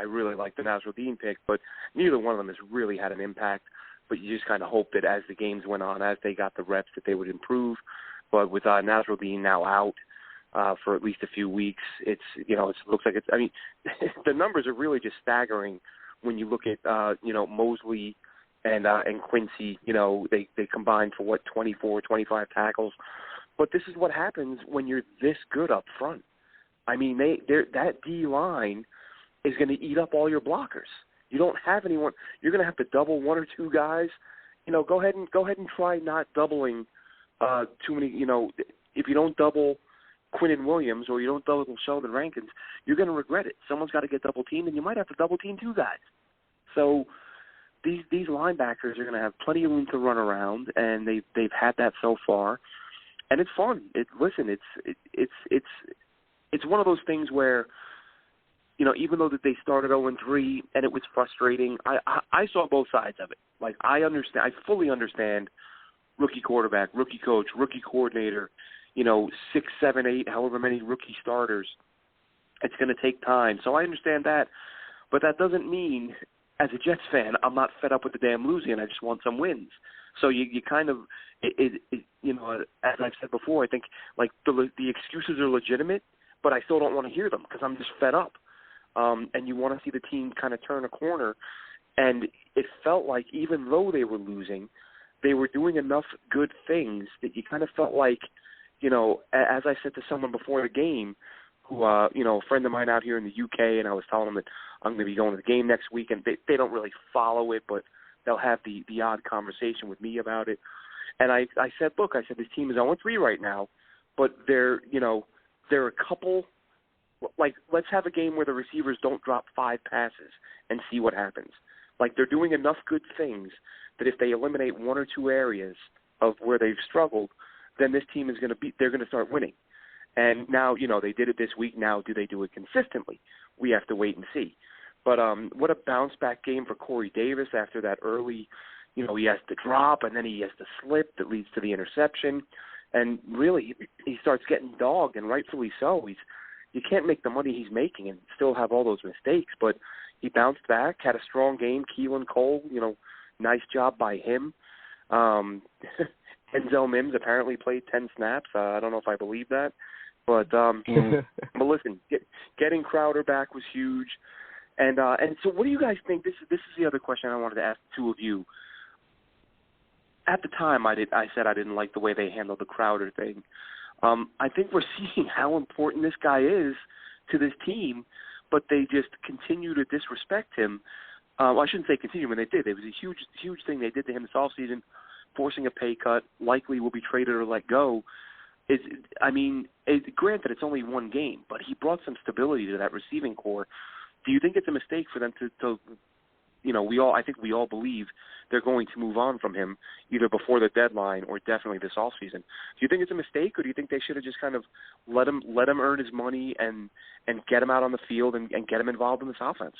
really liked the Nasruddin pick, but neither one of them has really had an impact. But you just kind of hope that as the games went on, as they got the reps, that they would improve. But with Nasruddin now out for at least a few weeks, it looks like the numbers are really just staggering when you look at Mosley and Quincy. They combined for 24, 25 tackles. But this is what happens when you're this good up front. I mean, that D line is going to eat up all your blockers. You don't have anyone. You're going to have to double one or two guys. Go ahead and try not doubling too many. If you don't double Quinnen Williams or you don't double Sheldon Rankins, you're going to regret it. Someone's got to get double teamed, and you might have to double team two guys. So these linebackers are going to have plenty of room to run around, and they've had that so far. And it's fun. It's one of those things where, even though that they started 0-3 and it was frustrating, I saw both sides of it. Like, I fully understand rookie quarterback, rookie coach, rookie coordinator, 6, 7, 8, however many rookie starters. It's going to take time. So I understand that. But that doesn't mean, as a Jets fan, I'm not fed up with the damn losing and I just want some wins. So you kind of, as I've said before, I think like the excuses are legitimate, but I still don't want to hear them because I'm just fed up. And you want to see the team kind of turn a corner. And it felt like even though they were losing, they were doing enough good things that you kind of felt like, as I said to someone before the game, who, a friend of mine out here in the UK, and I was telling them that I'm going to be going to the game next week, and they don't really follow it, but they'll have the odd conversation with me about it. And I said, look, this team is 0-3 right now, but they're a couple, like, let's have a game where the receivers don't drop 5 passes and see what happens. Like, they're doing enough good things that if they eliminate 1 or 2 areas of where they've struggled, then this team is they're going to start winning. And now, they did it this week. Now, do they do it consistently? We have to wait and see. But what a bounce-back game for Corey Davis after that early, he has to drop, and then he has to slip that leads to the interception. And really, he starts getting dogged, and rightfully so. You can't make the money he's making and still have all those mistakes. But he bounced back, had a strong game. Keelan Cole, nice job by him. Denzel Mims apparently played 10 snaps. I don't know if I believe that. But but listen, getting Crowder back was huge. And so what do you guys think? This is the other question I wanted to ask the two of you. At the time, I said I didn't like the way they handled the Crowder thing. I think we're seeing how important this guy is to this team, but they just continue to disrespect him. I shouldn't say continue when they did. It was a huge thing they did to him this offseason, forcing a pay cut, likely will be traded or let go. Granted, it's only one game, but he brought some stability to that receiving core. Do you think it's a mistake for them to I think we all believe they're going to move on from him either before the deadline or definitely this offseason. Do you think it's a mistake, or do you think they should have just kind of let him earn his money and get him out on the field and get him involved in this offense?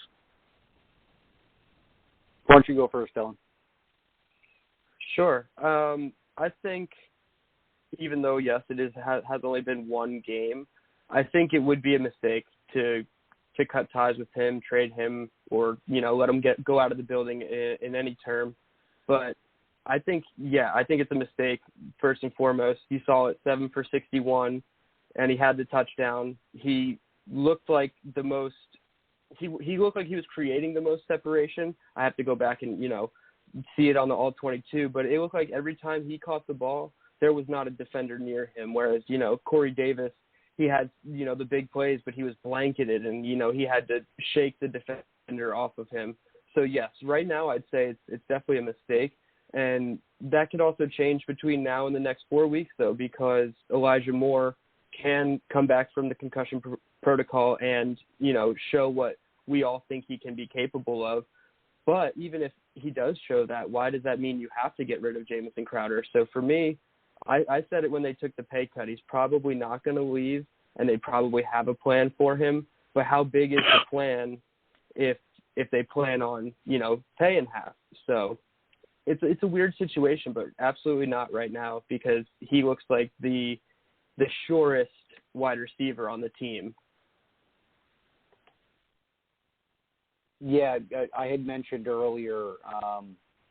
Why don't you go first, Dylan? Sure. I think even though, yes, has only been one game, I think it would be a mistake to cut ties with him, trade him, or, let him go out of the building in any term. But I think it's a mistake, first and foremost. You saw it, 7 for 61, and he had the touchdown. He looked like he looked like he was creating the most separation. I have to go back and, see it on the All-22, but it looked like every time he caught the ball, there was not a defender near him, whereas, Corey Davis, he had, the big plays, but he was blanketed and, he had to shake the defender off of him. So, yes, right now I'd say it's definitely a mistake. And that could also change between now and the next 4 weeks, though, because Elijah Moore can come back from the concussion protocol and, show what we all think he can be capable of. But even if he does show that, why does that mean you have to get rid of Jamison Crowder? So for me, I said it when they took the pay cut. He's probably not going to leave, and they probably have a plan for him. But how big is the plan if they plan on, paying half? So it's a weird situation, but absolutely not right now because he looks like the surest wide receiver on the team. Yeah, I had mentioned earlier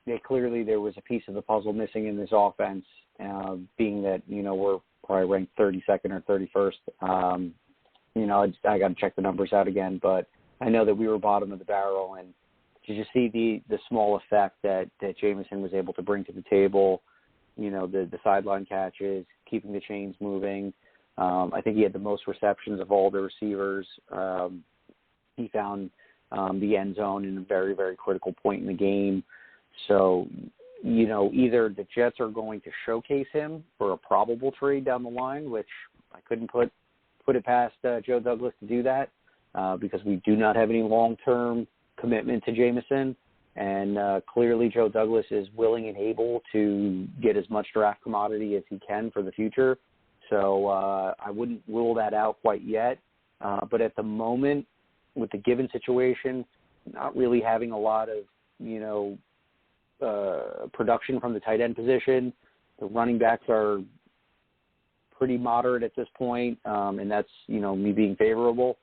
that clearly there was a piece of the puzzle missing in this offense, being that, we're probably ranked 32nd or 31st. I got to check the numbers out again, but I know that we were bottom of the barrel, and to just see the small effect that Jamison was able to bring to the table, the sideline catches, keeping the chains moving. I think he had the most receptions of all the receivers. He found the end zone in a very, very critical point in the game. So, either the Jets are going to showcase him for a probable trade down the line, which I couldn't put it past Joe Douglas to do that because we do not have any long-term commitment to Jamison. And clearly Joe Douglas is willing and able to get as much draft commodity as he can for the future. So I wouldn't rule that out quite yet. But at the moment, with the given situation, not really having a lot of, production from the tight end position. The running backs are pretty moderate at this point, and that's, me being favorable.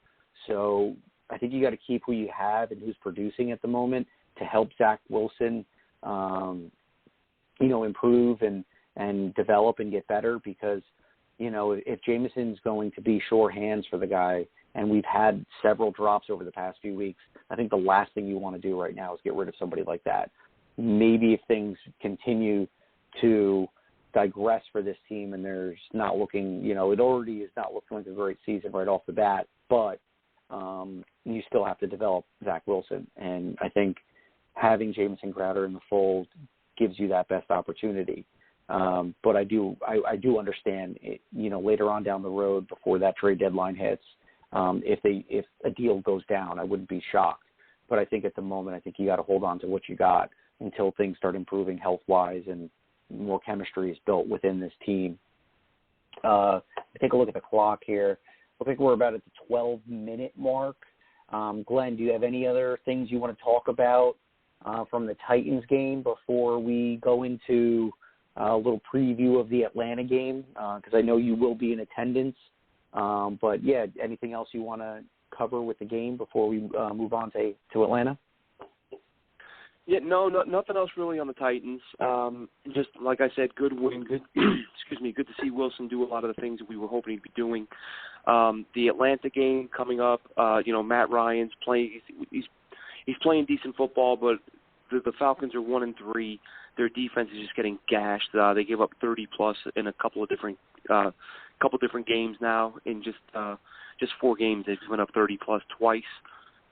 So I think you got to keep who you have and who's producing at the moment to help Zach Wilson, improve and develop and get better because, if Jamison's going to be sure hands for the guy, and we've had several drops over the past few weeks, I think the last thing you want to do right now is get rid of somebody like that. Maybe if things continue to digress for this team and there's not looking, it already is not looking like a great season right off the bat, but you still have to develop Zach Wilson. And I think having Jamison Crowder in the fold gives you that best opportunity. But I do understand, later on down the road before that trade deadline hits, if a deal goes down, I wouldn't be shocked. But I think at the moment, you got to hold on to what you got until things start improving health-wise and more chemistry is built within this team. Take a look at the clock here. I think we're about at the 12-minute mark. Glenn, do you have any other things you want to talk about from the Titans game before we go into a little preview of the Atlanta game? Because I know you will be in attendance. But, yeah, anything else you want to cover with the game before we move on to Atlanta? Yeah, no, nothing else really on the Titans. Just like I said, good win. Good, good to see Wilson do a lot of the things that we were hoping he'd be doing. The Atlanta game coming up. Matt Ryan's playing. He's playing decent football, but the Falcons are 1-3. Their defense is just getting gashed. They gave up 30 plus in a couple of different games now. In just 4 games, they went up 30 plus twice.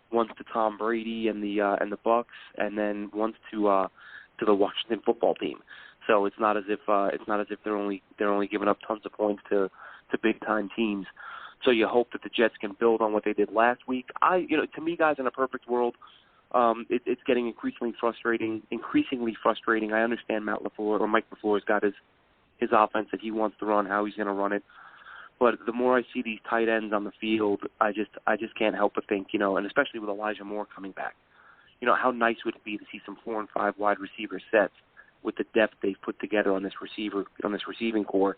Once to Tom Brady and the Bucks, and then once to the Washington football team. So it's not as if they're only giving up tons of points to big time teams. So you hope that the Jets can build on what they did last week. To me, guys, in a perfect world, it's getting increasingly frustrating. I understand Mike LaFleur's got his offense that he wants to run, how he's going to run it. But the more I see these tight ends on the field, I just can't help but think, and especially with Elijah Moore coming back, how nice would it be to see some 4 and 5 wide receiver sets with the depth they've put together on this receiving core,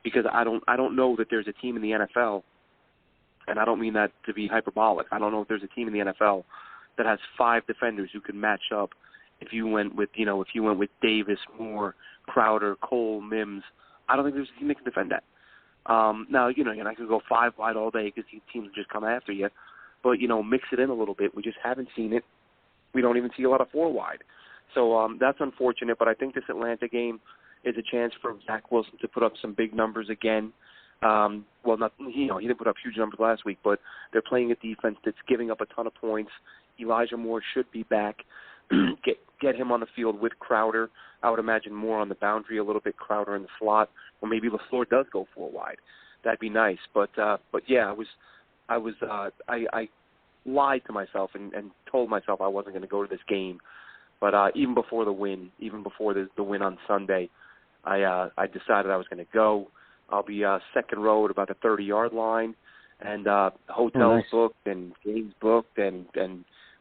because I don't know that there's a team in the NFL, and I don't mean that to be hyperbolic. I don't know if there's a team in the NFL that has 5 defenders who can match up. If you went with Davis, Moore, Crowder, Cole, Mims, I don't think there's a team that can defend that. Now, I could go 5 wide all day because teams will just come after you. But, mix it in a little bit. We just haven't seen it. We don't even see a lot of 4 wide. So that's unfortunate. But I think this Atlanta game is a chance for Zach Wilson to put up some big numbers again. Well, not he didn't put up huge numbers last week, but they're playing a defense that's giving up a ton of points. Elijah Moore should be back. Get him on the field with Crowder. I would imagine Moore on the boundary a little bit, Crowder in the slot, or maybe LaFleur does go 4 wide. That'd be nice. But yeah, I lied to myself and told myself I wasn't going to go to this game. But even before the win, the win on Sunday, I decided I was going to go. I'll be second row at about the 30-yard line, and hotels booked and games booked, and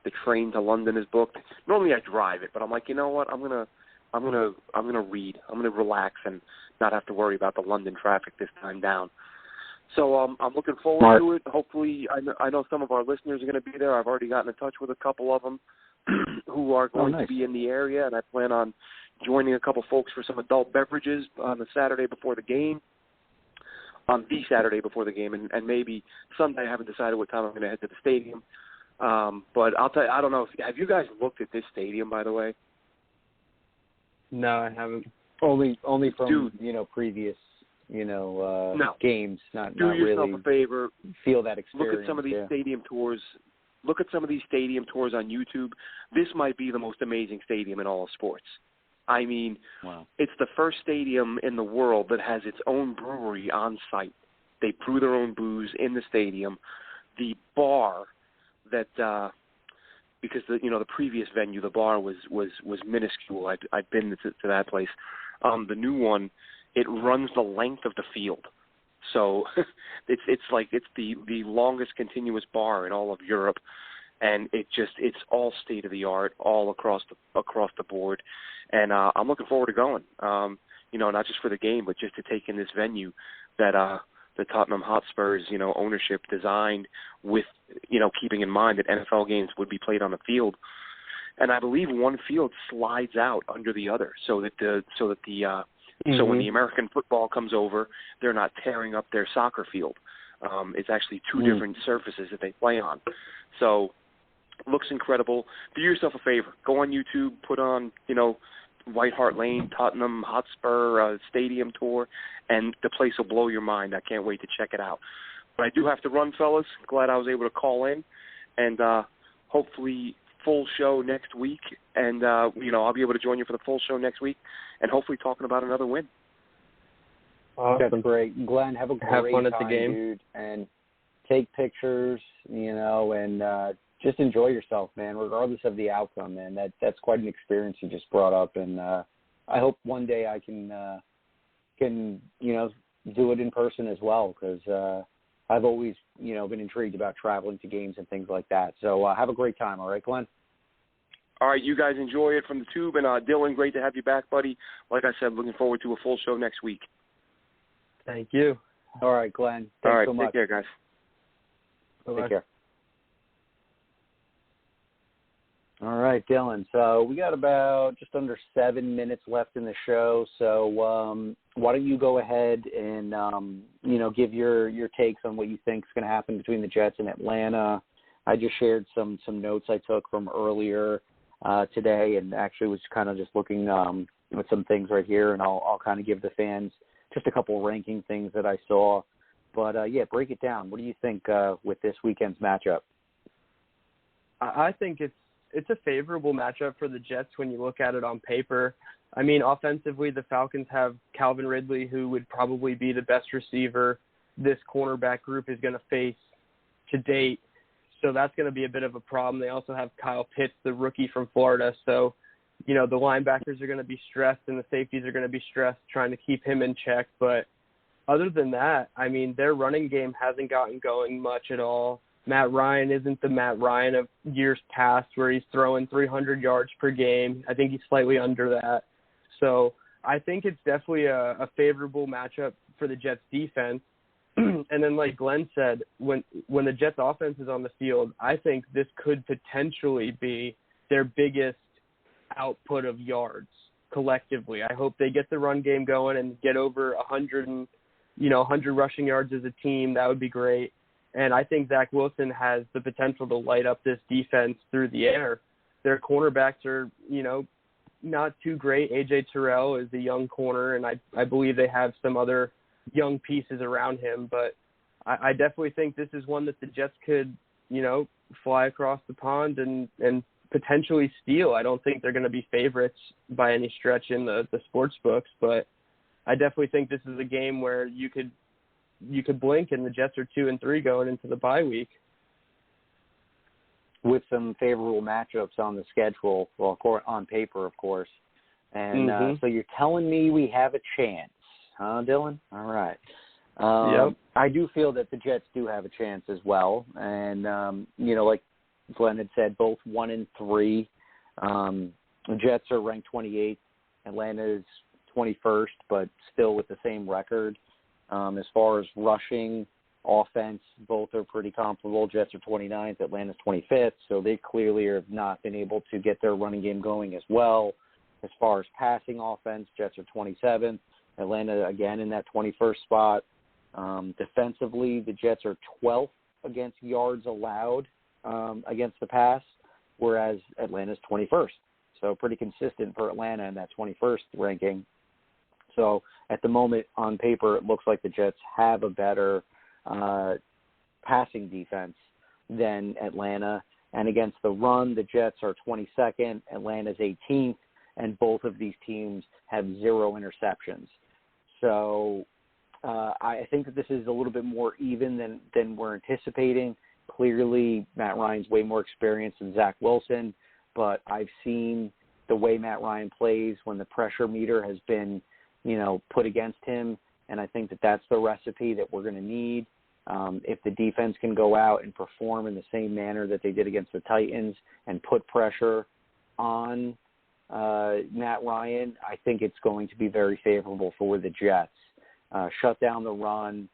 the train to London is booked. Normally I drive it, but I'm like, you know what? I'm gonna read. I'm gonna relax and not have to worry about the London traffic this time down. So I'm looking forward to it. Hopefully, I know some of our listeners are going to be there. I've already gotten in touch with a couple of them who are going to be in the area, and I plan on joining a couple folks for some adult beverages on the Saturday before the game. On the Saturday before the game, and maybe Sunday. I haven't decided what time I'm going to head to the stadium. But I'll tell you, I don't know. Have you guys looked at this stadium, by the way? No, I haven't. Only from previous games. Not yourself really a favor. Feel that experience. Look at some of these stadium tours. Look at some of these stadium tours on YouTube. This might be the most amazing stadium in all of sports. I mean, It's the first stadium in the world that has its own brewery on site. They brew their own booze in the stadium. The bar that because the previous venue, the bar was minuscule. I'd been to that place. The new one, it runs the length of the field. So it's the longest continuous bar in all of Europe. And it's all state of the art, all across the board, and I'm looking forward to going. Not just for the game, but just to take in this venue that the Tottenham Hotspur's ownership designed with keeping in mind that NFL games would be played on the field, and I believe one field slides out under the other, so when the American football comes over, they're not tearing up their soccer field. It's actually two different surfaces that they play on, so. Looks incredible. Do yourself a favor. Go on YouTube, put on, White Hart Lane, Tottenham Hotspur Stadium tour, and the place will blow your mind. I can't wait to check it out. But I do have to run, fellas. Glad I was able to call in, and hopefully full show next week. And, I'll be able to join you for the full show next week, and hopefully talking about another win. Awesome. That's great. Glenn, have fun at the time, game. dude, and take pictures, and just enjoy yourself, man, regardless of the outcome, man. That's quite an experience you just brought up, and I hope one day I can do it in person as well, because I've always, been intrigued about traveling to games and things like that. So have a great time, all right, Glenn? All right, you guys enjoy it from the tube, and Dylan, great to have you back, buddy. Like I said, looking forward to a full show next week. Thank you. All right, Glenn. Thanks so much. Take care, guys. Bye-bye. Take care. All right, Dylan. So we got about just under 7 minutes left in the show. So why don't you go ahead and, give your takes on what you think is going to happen between the Jets and Atlanta. I just shared some notes I took from earlier today, and actually was kind of just looking at some things right here, and I'll kind of give the fans just a couple ranking things that I saw. But, break it down. What do you think with this weekend's matchup? I think it's a favorable matchup for the Jets when you look at it on paper. I mean, offensively, the Falcons have Calvin Ridley, who would probably be the best receiver this cornerback group is going to face to date. So that's going to be a bit of a problem. They also have Kyle Pitts, the rookie from Florida. So, the linebackers are going to be stressed and the safeties are going to be stressed trying to keep him in check. But other than that, I mean, their running game hasn't gotten going much at all. Matt Ryan isn't the Matt Ryan of years past where he's throwing 300 yards per game. I think he's slightly under that. So I think it's definitely a favorable matchup for the Jets defense. And then like Glenn said, when the Jets offense is on the field, I think this could potentially be their biggest output of yards collectively. I hope they get the run game going and get over 100 rushing yards as a team. That would be great. And I think Zach Wilson has the potential to light up this defense through the air. Their cornerbacks are, not too great. A.J. Terrell is the young corner, and I believe they have some other young pieces around him. But I definitely think this is one that the Jets could, fly across the pond and potentially steal. I don't think they're going to be favorites by any stretch in the sports books, but I definitely think this is a game where you could blink and the Jets are 2-3 going into the bye week. With some favorable matchups on the schedule, well, on paper, of course. And so you're telling me we have a chance, huh, Dylan? All right. Yep. I do feel that the Jets do have a chance as well. And, like Glenn had said, both 1-3. The Jets are ranked 28th. Atlanta is 21st, but still with the same record. As far as rushing offense, both are pretty comparable. Jets are 29th, Atlanta's 25th, so they clearly have not been able to get their running game going as well. As far as passing offense, Jets are 27th, Atlanta again in that 21st spot. Defensively, the Jets are 12th against yards allowed against the pass, whereas Atlanta's 21st. So pretty consistent for Atlanta in that 21st ranking. So at the moment, on paper, it looks like the Jets have a better passing defense than Atlanta. And against the run, the Jets are 22nd, Atlanta's 18th, and both of these teams have 0 interceptions. So I think that this is a little bit more even than we're anticipating. Clearly, Matt Ryan's way more experienced than Zach Wilson, but I've seen the way Matt Ryan plays when the pressure meter has been put against him, and I think that that's the recipe that we're going to need. If the defense can go out and perform in the same manner that they did against the Titans and put pressure on Matt Ryan, I think it's going to be very favorable for the Jets. Shut down the run,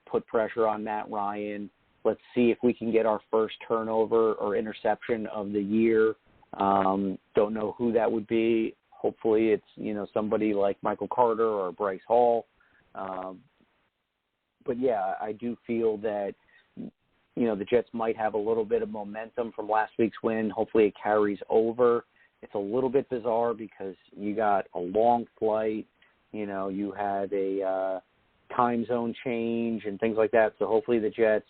put pressure on Matt Ryan. Let's see if we can get our first turnover or interception of the year. Don't know who that would be. Hopefully it's, somebody like Michael Carter or Bryce Hall. But, yeah, I do feel that, the Jets might have a little bit of momentum from last week's win. Hopefully it carries over. It's a little bit bizarre because you got a long flight. You had a time zone change and things like that. So hopefully the Jets,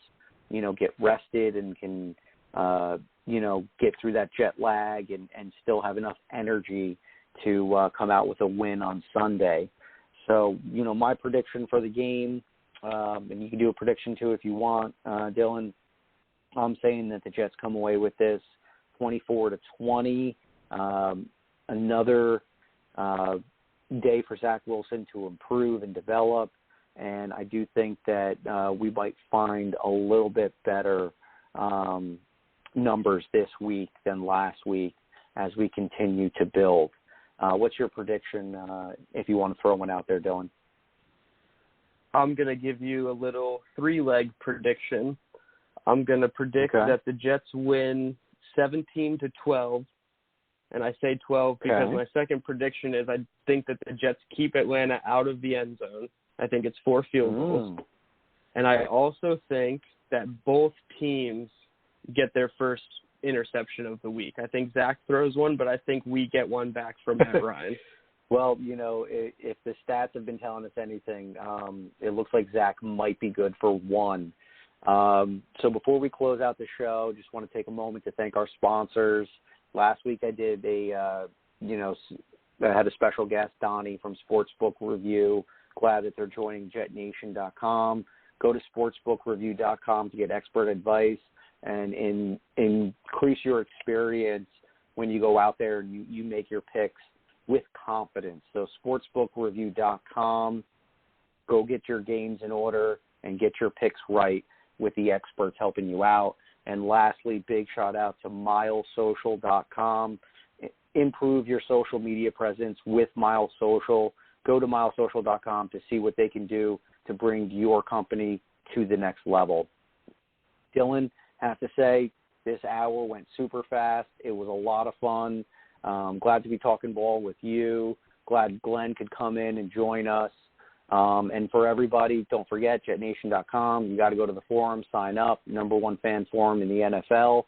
get rested and can, get through that jet lag and still have enough energy to come out with a win on Sunday. So, my prediction for the game, and you can do a prediction too if you want, Dylan, I'm saying that the Jets come away with this 24-20. Another day for Zach Wilson to improve and develop, and I do think that we might find a little bit better numbers this week than last week as we continue to build. What's your prediction if you want to throw one out there, Dylan? I'm going to give you a little 3-leg prediction. I'm going to predict that the Jets win 17-12. And I say 12 because my second prediction is I think that the Jets keep Atlanta out of the end zone. I think it's 4 field goals. And I also think that both teams get their first interception of the week. I think Zach throws one, but I think we get one back from Matt Ryan. Well, if the stats have been telling us anything, it looks like Zach might be good for 1. So before we close out the show, just want to take a moment to thank our sponsors. Last week I did I had a special guest, Donnie from Sportsbook Review. Glad that they're joining JetNation.com. Go to SportsbookReview.com to get expert advice and increase your experience when you go out there and you make your picks with confidence. So SportsbookReview.com. Go get your games in order and get your picks right with the experts helping you out. And lastly, big shout out to MilesSocial.com. Improve your social media presence with Miles Social. Go to MilesSocial.com to see what they can do to bring your company to the next level. Dylan, have to say, this hour went super fast. It was a lot of fun. Glad to be talking ball with you. Glad Glenn could come in and join us. And for everybody, don't forget, JetNation.com. You got to go to the forum, sign up, #1 fan forum in the NFL.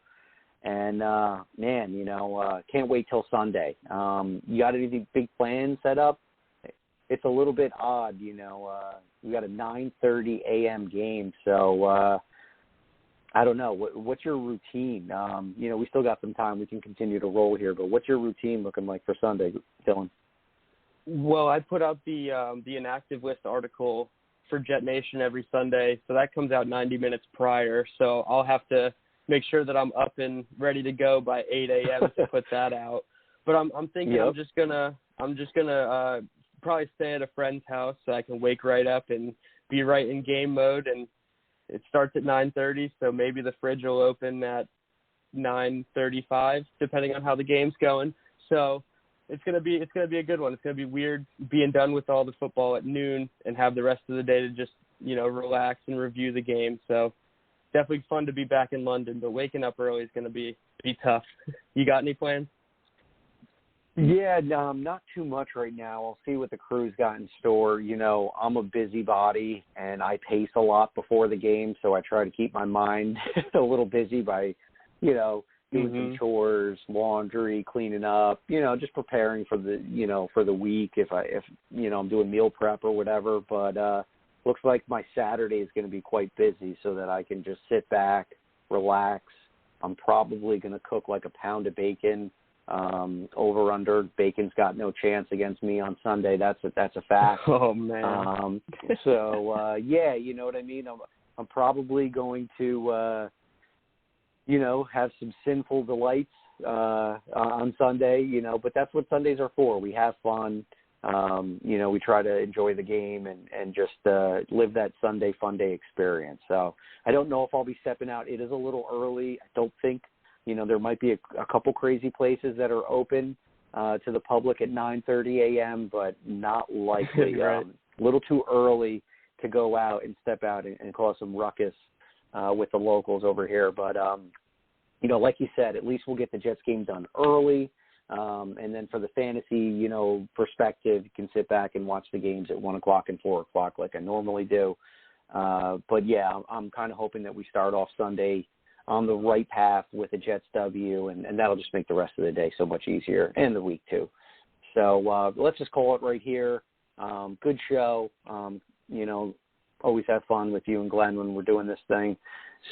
And, can't wait till Sunday. You got any big plans set up? it's a little bit odd, we got a 9:30 a.m. game, so I don't know. What's your routine? We still got some time. We can continue to roll here, but what's your routine looking like for Sunday, Dylan? Well, I put out the inactive list article for Jet Nation every Sunday, so that comes out 90 minutes prior. So I'll have to make sure that I'm up and ready to go by 8 a.m. to put that out. But I'm thinking I'm just gonna probably stay at a friend's house so I can wake right up and be right in game mode. And it starts at 9:30, so maybe the fridge will open at 9:35, depending on how the game's going. So it's gonna be a good one. It's gonna be weird being done with all the football at noon and have the rest of the day to just relax and review the game. So definitely fun to be back in London, but waking up early is gonna be tough. You got any plans? Yeah, no, not too much right now. I'll see what the crew's got in store. I'm a busybody, and I pace a lot before the game, so I try to keep my mind a little busy by, doing some chores, laundry, cleaning up, just preparing for the, for the week if I'm doing meal prep or whatever. But looks like my Saturday is going to be quite busy so that I can just sit back, relax. I'm probably going to cook like a pound of bacon. Over under, bacon's got no chance against me on Sunday. That's a fact. Oh man. Yeah, you know what I mean. I'm probably going to have some sinful delights on Sunday. But that's what Sundays are for. We have fun. We try to enjoy the game and just live that Sunday fun day experience. So I don't know if I'll be stepping out. It is a little early. I don't think. There might be a couple crazy places that are open to the public at 9:30 a.m., but not likely. Right. A little too early to go out and step out and cause some ruckus with the locals over here. But, like you said, at least we'll get the Jets game done early. And then for the fantasy, perspective, you can sit back and watch the games at 1 o'clock and 4 o'clock like I normally do. But, yeah, I'm kind of hoping that we start off Sunday on the right path with a Jets W, and that'll just make the rest of the day so much easier, and the week too. So let's just call it right here. Good show. Always have fun with you and Glenn when we're doing this thing.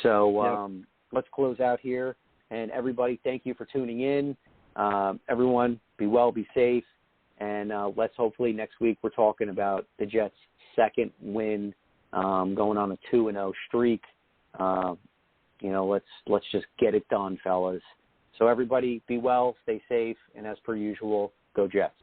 So let's close out here. And everybody, thank you for tuning in. Everyone, be well, be safe. And let's hopefully next week we're talking about the Jets' second win, going on a 2-0 streak. Let's just get it done, fellas. So everybody be well, stay safe, and as per usual, go Jets.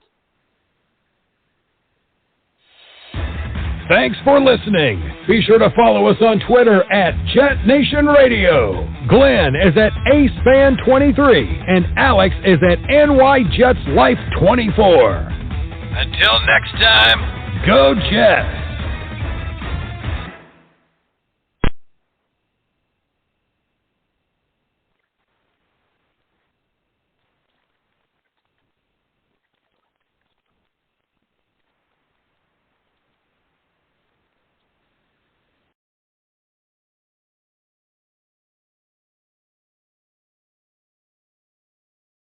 Thanks for listening. Be sure to follow us on Twitter at Jet Nation Radio. Glenn is at AceFan23, and Alex is at NYJetsLife24. Until next time, go Jets.